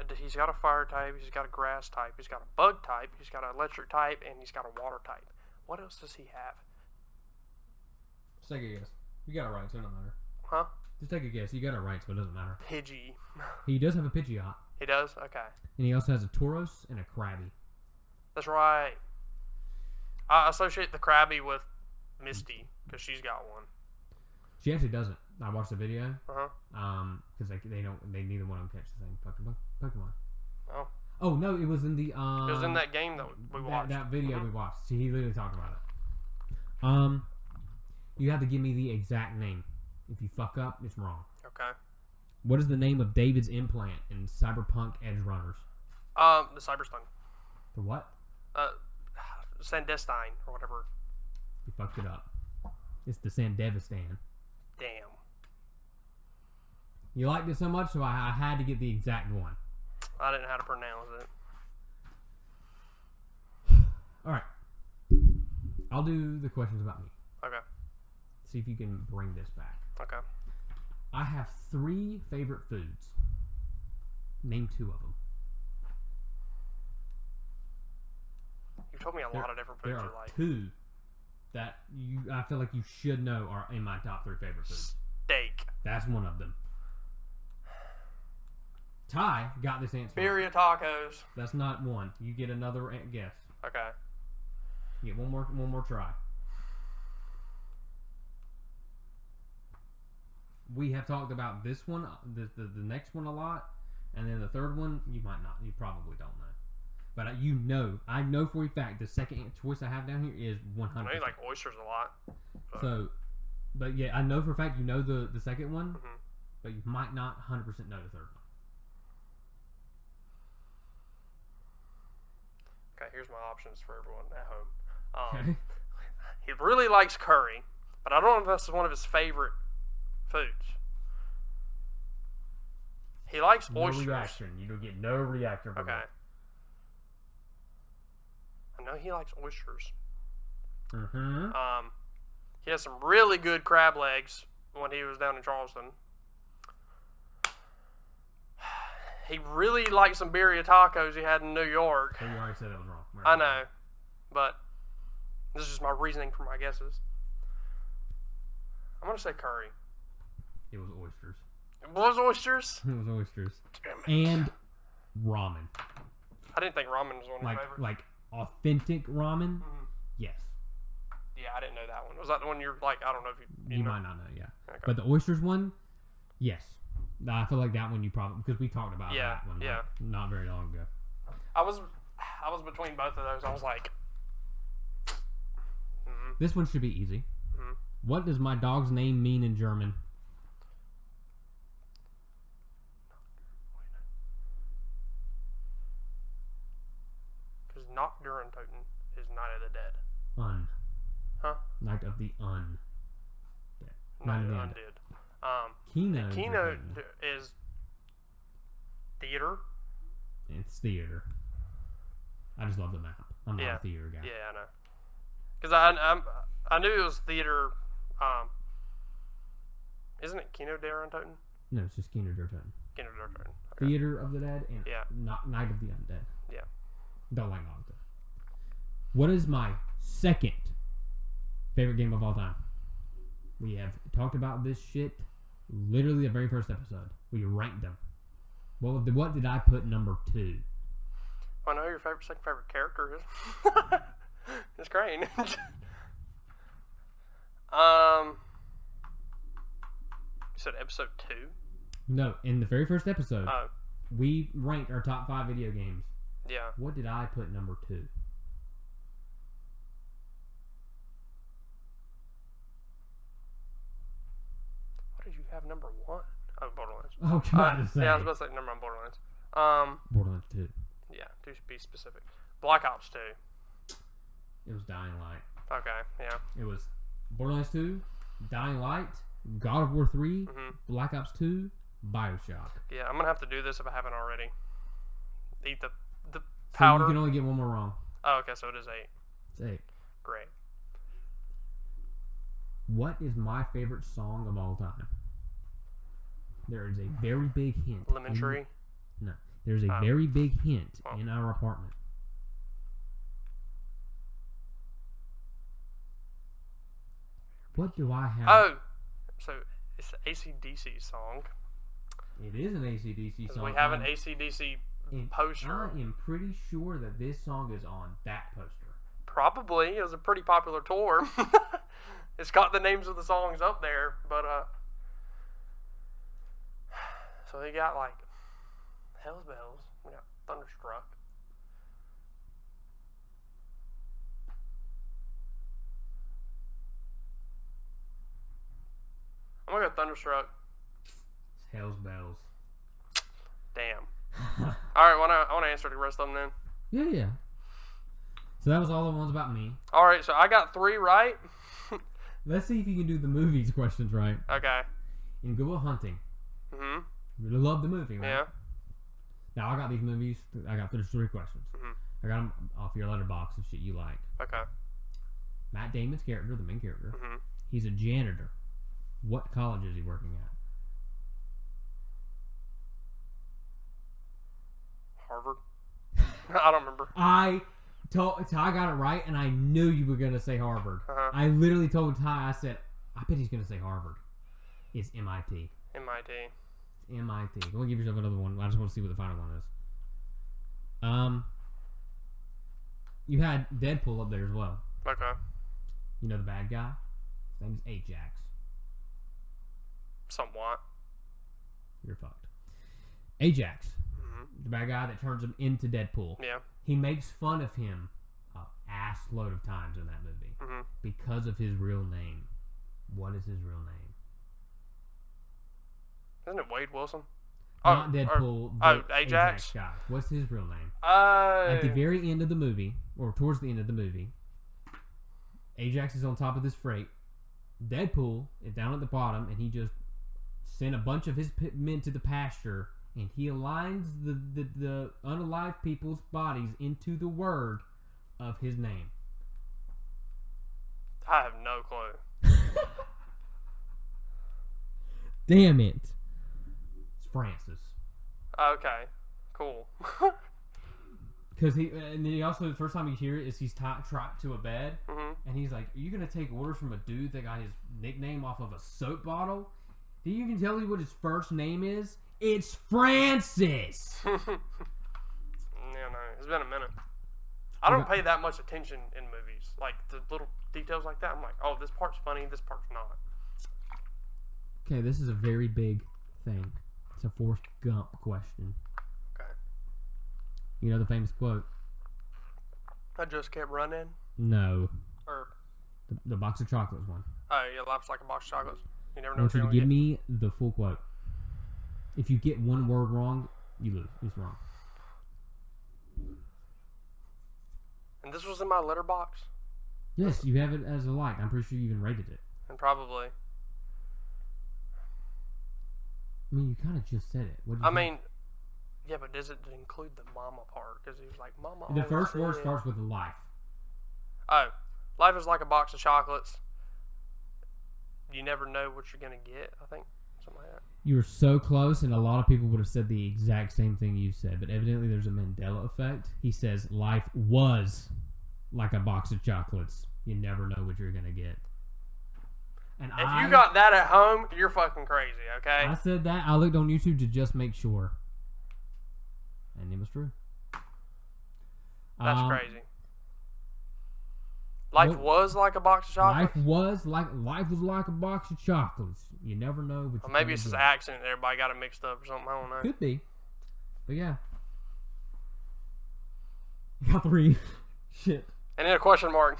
right. He's got a fire type. He's got a grass type. He's got a bug type. He's got an electric type, and he's got a water type. What else does he have? Take a guess. You got it right, so it don't matter. Huh? Just take a guess. You got it right, so it doesn't matter. Pidgey. He does have a Pidgeot. He does? Okay. And he also has a Tauros and a Krabby. That's right. I associate the Krabby with Misty because she's got one. She actually doesn't. I watched the video. Uh-huh. Because they neither one of them catch the same Pokemon. Oh. Oh no, it was in the It was in that game that we watched. That video we watched. See, he literally talked about it. You have to give me the exact name. If you fuck up, it's wrong. Okay. What is the name of David's implant in Cyberpunk Edge Runners? The Cyberstone. The what? Sandestine or whatever. You fucked it up. It's the Sandevistan. Damn. You liked it so much, so I had to get the exact one. I didn't know how to pronounce it. Alright. I'll do the questions about me. Okay. See if you can bring this back. Okay. I have 3 favorite foods. Name 2 of them. You told me a lot of different foods There are you like. 2 that I feel like you should know are in my top 3 favorite foods. Steak. That's one of them. Ty got this answer. Birria tacos. That's not one. You get another guess. Okay. You get one more try. We have talked about this one, the next one a lot, and then the third one you might not. You probably don't know. But I know for a fact the second choice I have down here is 100%. I know you like oysters a lot. So, but yeah, I know for a fact you know the second one, Mm-hmm. but you might not 100% know the third one. Okay, here's my options for everyone at home. Okay. He really likes curry, but I don't know if that's one of his favorite foods. He likes oysters. No reaction. You don't get no reaction from Okay. it. I know he likes oysters. Mm-hmm. He has some really good crab legs when he was down in Charleston. He really liked some birria tacos he had in New York. So you already said that was wrong. I know, but this is just my reasoning for my guesses. I'm gonna say curry. It was oysters. It was oysters? It was oysters. Damn it. And ramen. I didn't think ramen was one of my favorites. Like authentic ramen? Mhm. Yes. Yeah, I didn't know that one. Was that the one you're like, I don't know if you You know? might not know, yeah. Okay. But the oysters one, yes. I feel like that one you probably, because we talked about Yeah, that one yeah. like, not very long ago. I was between both of those. I was like, This one should be easy. Mhm. What does my dog's name mean in German? because Nocturne-Toten is Night of the Dead. Huh? Night of the Un. Night of the Undead. Undead. Kino. Kino is theater. It's theater. I just love the map. I'm not Yeah. a theater guy. Yeah, I know. Because I knew it was theater. Isn't it Kino der Untoten? No, it's just Kino der Toten. Kino der Untoten. Okay. Theater of the Dead and Yeah. Night of the Undead. Yeah. Don't like Night of the Dead. What is my second favorite game of all time? We have talked about this shit literally the very first episode. We ranked them. What did I put number 2? I know your second favorite character is. It's Crane. You said episode 2? No, in the very first episode, Oh, we ranked our top 5 video games. yeah. What did I put number 2? What did you have number 1? Oh, Borderlands. Oh, God, to say. Yeah, I was about to say number 1 Borderlands. Borderlands 2. Yeah, to be specific. Black Ops 2. It was Dying Light. Okay, yeah. It was Borderlands 2, Dying Light, God of War 3, Mhm. Black Ops 2, Bioshock. Yeah, I'm gonna have to do this if I haven't already. Eat the So powder. you can only get one more wrong. Oh, okay, so it is 8. It's 8. Great. What is my favorite song of all time? There is a very big hint. Lemon Tree. No. There's a Oh. very big hint Oh. in our apartment. What do I have? Oh, so It's the AC/DC song. It is an AC/DC song. We have an AC/DC poster. I am pretty sure that this song is on that poster. Probably. It was a pretty popular tour. It's got the names of the songs up there, but so they got like Hell's Bells. We got Thunderstruck. I'm gonna go Thunderstruck. It's Hell's Bells. Damn. All right, I want to answer the rest of them then. Yeah. So that was all the ones about me. All right, so I got 3 right. Let's see if you can do the movies questions right. Okay. In Good Will Hunting. Mm-hmm. You really love the movie, right? Yeah. Now I got these movies. There's 3 questions. Mm-hmm. I got them off your letterbox of shit you like. Okay. Matt Damon's character, the main character, Mm-hmm. he's a janitor. What college is he working at? Harvard. I don't remember. Ty got it right, and I knew you were going to say Harvard. Uh-huh. I literally told Ty, I said, I bet he's going to say Harvard. It's MIT. MIT. MIT. Go and give yourself another one. I just want to see what the final one is. You had Deadpool up there as well. Okay. You know the bad guy? His name is Ajax. Somewhat. You're fucked. Ajax. Mm-hmm. The bad guy that turns him into Deadpool. Yeah. He makes fun of him an ass load of times in that movie. Mm-hmm. Because of his real name. What is his real name? Isn't it Wade Wilson? Not Deadpool. Ajax guy. What's his real name? At the very end of the movie, or towards the end of the movie, Ajax is on top of this freight. Deadpool is down at the bottom, and he just sent a bunch of his men to the pasture, and he aligns the unalive people's bodies into the word of his name. I have no clue. Damn it. It's Francis. Okay. Cool. Because he also, the first time you hear it is he's trapped to a bed, Mm-hmm. and he's like, are you going to take orders from a dude that got his nickname off of a soap bottle? Do you even tell me what his first name is? It's Francis! Yeah, no, it's been a minute. I don't pay that much attention in movies. Like, the little details like that, I'm like, oh, this part's funny, this part's not. Okay, this is a very big thing. It's a Forrest Gump question. Okay. You know the famous quote? I just kept running. No. Or, The box of chocolates one. oh, yeah, life's like a box of chocolates. You never I know want what you you're to going to give get. me the full quote. If you get one word wrong, you lose. It's wrong. And this was in my letterbox? Yes, you have it as a like. I'm pretty sure you even rated it. And probably. I mean, you kind of just said it. What do you I think? mean, yeah, but does it include the mama part? Because he was like, mama. The always first word said- starts with life. Oh, life is like a box of chocolates. You never know what you're going to get, I think. Something like that. You were so close, and a lot of people would have said the exact same thing you said, but evidently there's a Mandela effect. He says life was like a box of chocolates. You never know what you're going to get. And If you got that at home, you're fucking crazy, okay? I said that. I looked on YouTube to just make sure. And it was true. That's crazy. Life was like a box of chocolates? Life was like a box of chocolates. You never know what Or maybe it's his accent. Everybody got it mixed up or something. I don't know. Could be. But yeah. You got 3. Shit. And then a question mark.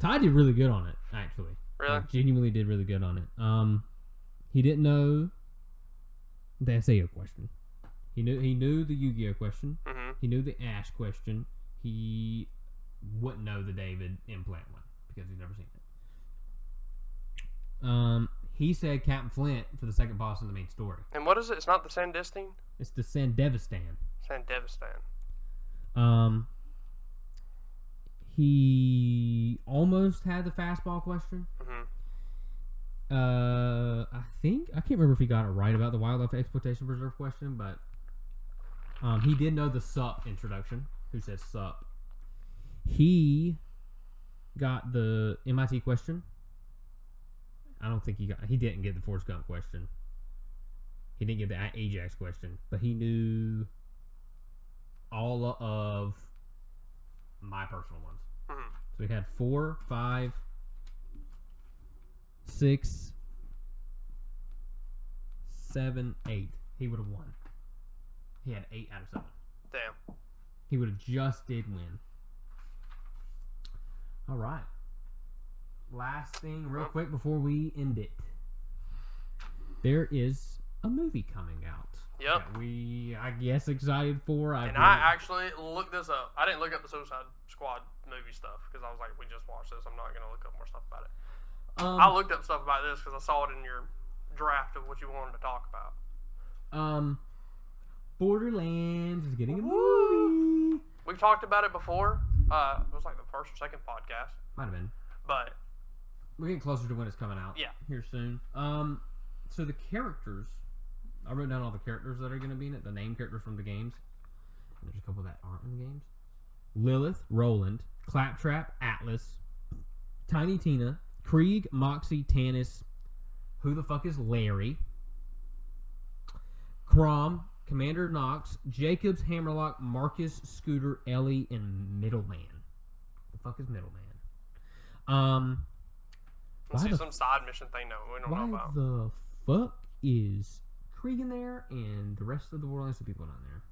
Ty did really good on it, actually. Really? Like, genuinely did really good on it. He didn't know the SAO question. He knew the Yu-Gi-Oh question. Mm-hmm. He knew the Ash question. He wouldn't know the David implant one because he's never seen it. He said Captain Flint for the second boss in the main story. And what is it? It's not the Sandistine? It's the Sandevistan. Sandevistan. He almost had the fastball question. Mm-hmm. I can't remember if he got it right about the Wildlife Exploitation Reserve question, but he did know the SUP introduction. Who says SUP? He got the MIT question. I don't think he didn't get the Forrest Gump question. He didn't get the Ajax question, but he knew all of my personal ones. Mm-hmm. So we had 4, 5, 6, 7, 8. He would have won. He had 8 out of 7. Damn. He would have just did win. All right. Last thing, real quick, before we end it. There is a movie coming out. Yep. That we, I guess, excited for. I actually looked this up. I didn't look up the Suicide Squad movie stuff because I was like, we just watched this. I'm not going to look up more stuff about it. I looked up stuff about this because I saw it in your draft of what you wanted to talk about. Borderlands is getting a movie. We've talked about it before. It was like the first or second podcast. Might have been. But we're getting closer to when it's coming out. Yeah. Here soon. So the characters, I wrote down all the characters that are going to be in it, the name characters from the games. And there's a couple that aren't in the games. Lilith, Roland, Claptrap, Atlas, Tiny Tina, Krieg, Moxie, Tannis, who the fuck is Larry, Crom, Commander Knox, Jacobs, Hammerlock, Marcus, Scooter, Ellie, and Middleman. The fuck is Middleman? Let's see some side mission thing that we don't know about. Why the fuck is Krieg in there and the rest of the Borderlands people not there?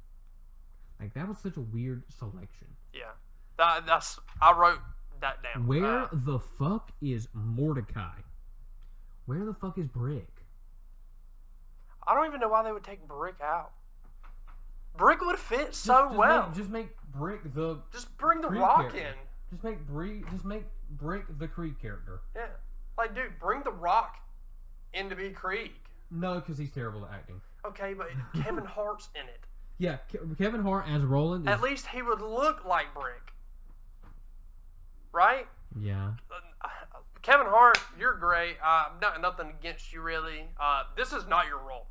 Like, that was such a weird selection. Yeah. I wrote that down. Where the fuck is Mordecai? Where the fuck is Brick? I don't even know why they would take Brick out. Brick would fit so well. Just make Brick the... Just bring the Krieg Rock character. in. Just make Brick the Krieg character. Yeah. Like, dude, bring the Rock in to be Krieg. No, because he's terrible at acting. Okay, but Kevin Hart's in it. Yeah, Kevin Hart as Roland is... At least he would look like Brick. Right? Yeah. Kevin Hart, you're great. Nothing against you, really. This is not your role.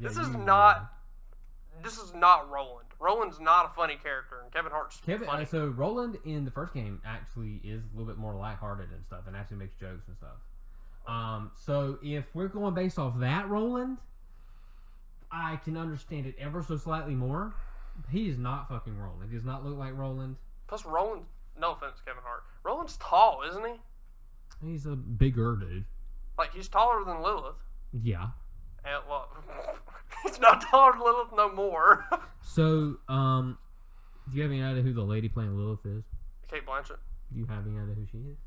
This is not Roland. Roland's not a funny character, and Kevin Hart's funny. So Roland in the first game actually is a little bit more lighthearted and stuff, and actually makes jokes and stuff. So if we're going based off that Roland, I can understand it ever so slightly more. He is not fucking Roland. He does not look like Roland. Plus, Roland, no offense, Kevin Hart. Roland's tall, isn't he? He's a bigger dude. Like, he's taller than Lilith. Yeah. And, well, he's not taller than Lilith no more. So, do you have any idea who the lady playing Lilith is? Kate Blanchett. Do you have any idea who she is?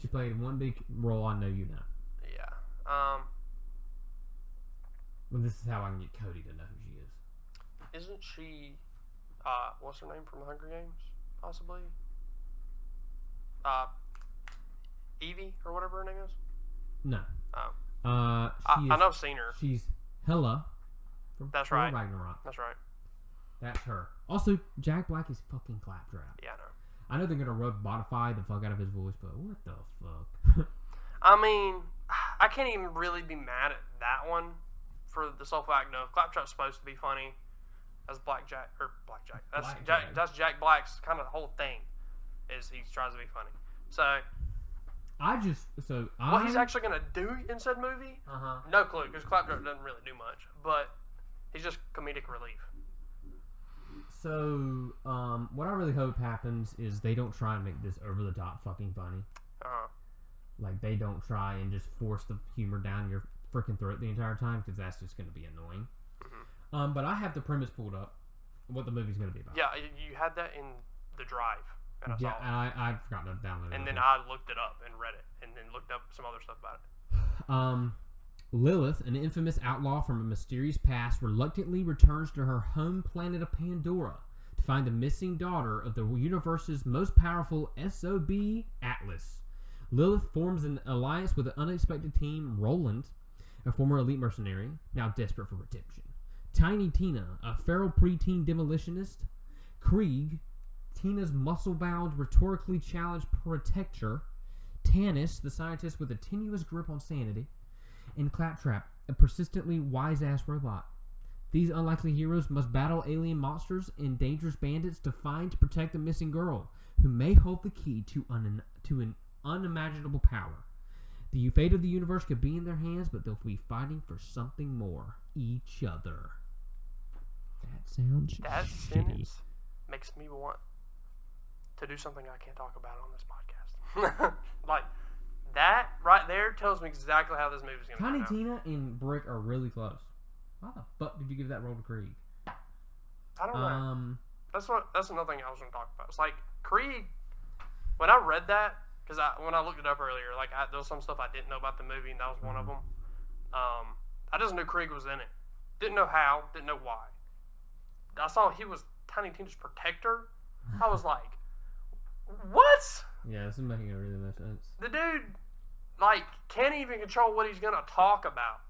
She played one big role I know you know. Yeah. Well, this is how I can get Cody to know who she is. Isn't she, what's her name from the Hunger Games, possibly? Evie, or whatever her name is? No. Oh. I know I've seen her. She's Hela. That's right. Ragnarok. That's right. That's her. Also, Jack Black is fucking Claptrap. Yeah, I know. I know they're gonna robotify the fuck out of his voice, but what the fuck? I mean, I can't even really be mad at that one for the sole fact of Claptrap's supposed to be funny as Blackjack. That's Jack Black's kind of whole thing, is he tries to be funny. So what he's actually gonna do in said movie, no clue, because Claptrap doesn't really do much, but he's just comedic relief. So, what I really hope happens is they don't try and make this over the top fucking funny. Like, they don't try and just force the humor down your freaking throat the entire time, because that's just going to be annoying. But I have the premise pulled up, what the movie's going to be about. Yeah, you had that in the drive, and I saw it. I forgot to download it. And then I looked it up and read it, and then looked up some other stuff about it. Lilith, an infamous outlaw from a mysterious past, reluctantly returns to her home planet of Pandora to find the missing daughter of the universe's most powerful SOB, Atlas. Lilith forms an alliance with an unexpected team, Roland, a former elite mercenary, now desperate for redemption. Tiny Tina, a feral preteen demolitionist. Krieg, Tina's muscle-bound, rhetorically challenged protector. Tannis, the scientist with a tenuous grip on sanity. And Claptrap, a persistently wise-ass robot. These unlikely heroes must battle alien monsters and dangerous bandits to find and protect the missing girl, who may hold the key to an unimaginable power. The fate of the universe could be in their hands, but they'll be fighting for something more. Each other. That sounds That shitty. sentence makes me want to do something I can't talk about on this podcast. Like, that right there tells me exactly how this movie's going to Tiny turn out. Tina and Brick are really close. Why the fuck did you give that role to Krieg? I don't know. That's another thing I was going to talk about. It's like, Krieg, when I read that, because when I looked it up earlier, like, there was some stuff I didn't know about the movie, and that was one of them. I just knew Krieg was in it. Didn't know how, didn't know why. I saw he was Tiny Tina's protector. I was like, what? Yeah, this is making really no sense. The dude, like, can't even control what he's going to talk about.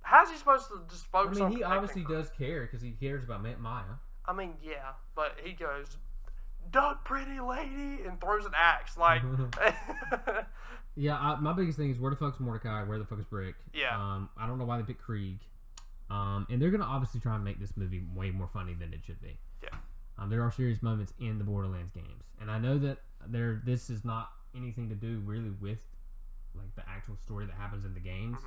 How's he supposed to just focus on he protecting obviously her? does care because he cares about Maya. I mean, yeah, but he goes, "Duck, pretty lady," and throws an axe. Like, Yeah, my biggest thing is where the fuck's Mordecai? Where the fuck is Brick? Yeah. I don't know why they picked Krieg. And they're gonna obviously try and make this movie way more funny than it should be. yeah, There are serious moments in the Borderlands games, and I know that this is not anything to do really with like the actual story that happens in the games.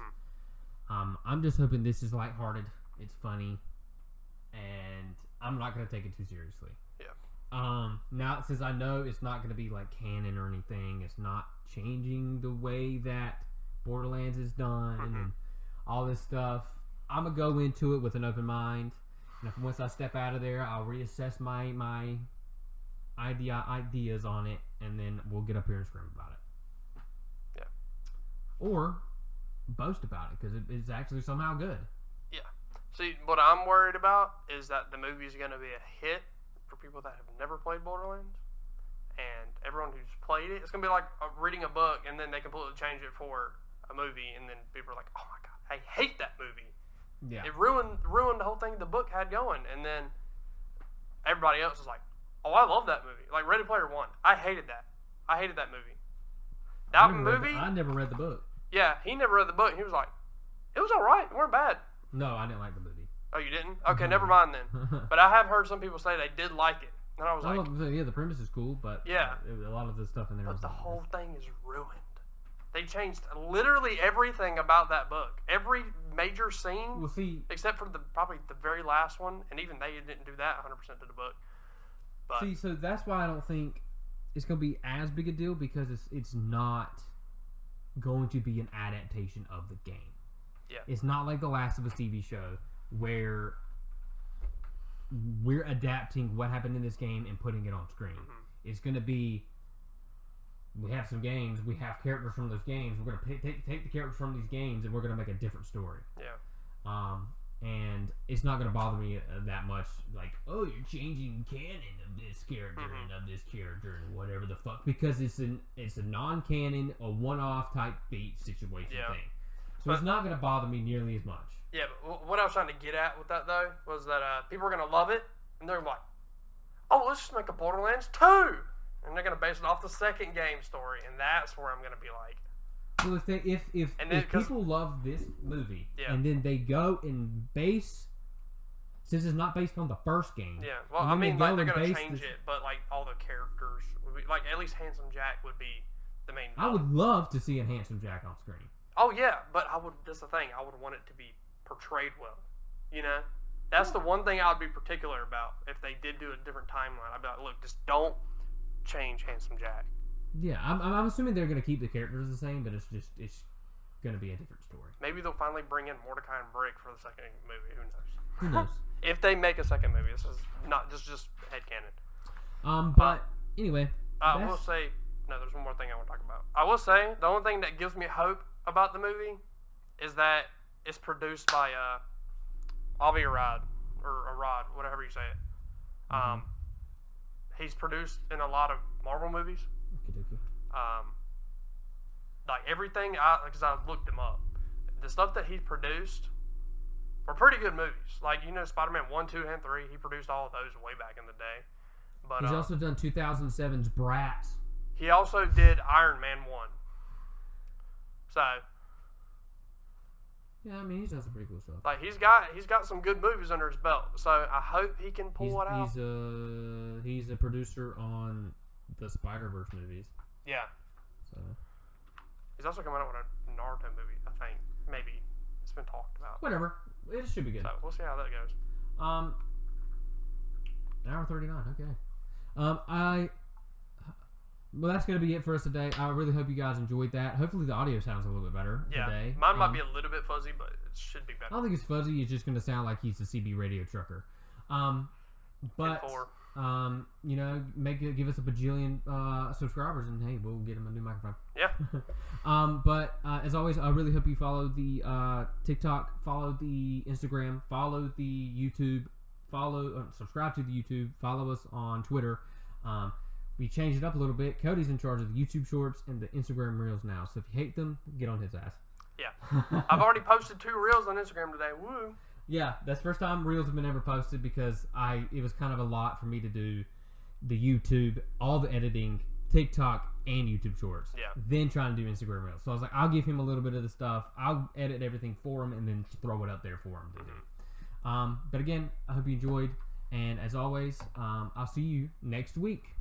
I'm just hoping this is lighthearted, it's funny, and I'm not gonna take it too seriously. yeah. Now since I know it's not gonna be like canon or anything, it's not changing the way that Borderlands is done and all this stuff. I'm gonna go into it with an open mind, and once I step out of there, I'll reassess my ideas on it, and then we'll get up here and scream about it. Yeah. Or boast about it because it's actually somehow good. Yeah. See, what I'm worried about is that the movie is going to be a hit for people that have never played Borderlands, and everyone who's played it, it's going to be like reading a book, and then they completely change it for a movie, and then people are like, "Oh my god, I hate that movie." Yeah. It ruined the whole thing the book had going, and then everybody else is like, "Oh, I love that movie." Like Ready Player One, I hated that. I hated that movie. That movie. I never read the book. Yeah, he never read the book. And he was like, "It was all right. It weren't bad." No, I didn't like the movie. Oh, you didn't? Okay, never mind then. But I have heard some people say they did like it, and I was like, yeah, the premise is cool, but Yeah. A lot of the stuff in there. "But was the like, whole thing is ruined." They changed literally everything about that book. Every major scene, Well, see, except for probably the very last one, and even they didn't do that 100% to the book. But so that's why I don't think it's going to be as big a deal because it's not going to be an adaptation of the game. Yeah. It's not like the Last of Us TV show where we're adapting what happened in this game and putting it on screen. It's going to be, we have some games, we have characters from those games, we're going to take the characters from these games and we're going to make a different story. yeah. And it's not going to bother me that much, like, oh, you're changing canon of this character and of this character and whatever the fuck, because it's a non-canon, a one-off type beat situation Yeah. thing. So it's not going to bother me nearly as much. Yeah, but what I was trying to get at with that, though, was that people are going to love it, and they're like, "Oh, let's just make a Borderlands 2!" And they're going to base it off the second game story, and that's where I'm going to be like... Well, if people love this movie, Yeah. and then they go and base... Since it's not based on the first game... Yeah, well, and I then mean, they like, go they're and going to base change this- it, but, like, all the characters would be... Like, at least Handsome Jack would be the main I would love to see a Handsome Jack on screen. Oh, yeah, but I would... That's the thing. I would want it to be portrayed well, you know? That's the one thing I would be particular about. If they did do a different timeline, I'd be like, look, just don't change Handsome Jack. Yeah, I'm assuming they're going to keep the characters the same, but it's going to be a different story. Maybe they'll finally bring in Mordecai and Brick for the second movie. Who knows? Who knows? If they make a second movie, this is not just headcanon. But anyway, I will say, no, there's one more thing I want to talk about. I will say, the only thing that gives me hope about the movie is that it's produced by Avi Arad, or Arad, whatever you say it. He's produced in a lot of Marvel movies. Like everything, because I looked him up, the stuff that he produced were pretty good movies. Like, you know, Spider-Man 1, 2, and 3, he produced all of those way back in the day. But he's also done 2007's Bratz. he also did Iron Man 1. So, Yeah, I mean, he's done some pretty cool stuff. like, he's got some good movies under his belt. So I hope he can pull it out. He's a producer on the Spider-Verse movies. Yeah. So he's also coming out with a Naruto movie. I think maybe it's been talked about. whatever, it should be good. So we'll see how that goes. An hour 39. Okay. Well, that's gonna be it for us today. I really hope you guys enjoyed that. Hopefully, the audio sounds a little bit better today. Mine might be a little bit fuzzy, but it should be better. I don't think it's fuzzy. It's just gonna sound like he's a CB radio trucker. But you know, give us a bajillion subscribers, and hey, we'll get him a new microphone. Yeah. But as always, I really hope you follow the TikTok, follow the Instagram, follow the YouTube, subscribe to the YouTube, follow us on Twitter. We changed it up a little bit. Cody's in charge of the YouTube Shorts and the Instagram Reels now. So if you hate them, get on his ass. Yeah. I've already posted 2 Reels on Instagram today. Woo. Yeah, that's the first time Reels have been ever posted because it was kind of a lot for me to do the YouTube, all the editing, TikTok, and YouTube Shorts. Yeah. Then trying to do Instagram Reels. So I was like, I'll give him a little bit of the stuff. I'll edit everything for him and then throw it up there for him to do. But again, I hope you enjoyed. And as always, I'll see you next week.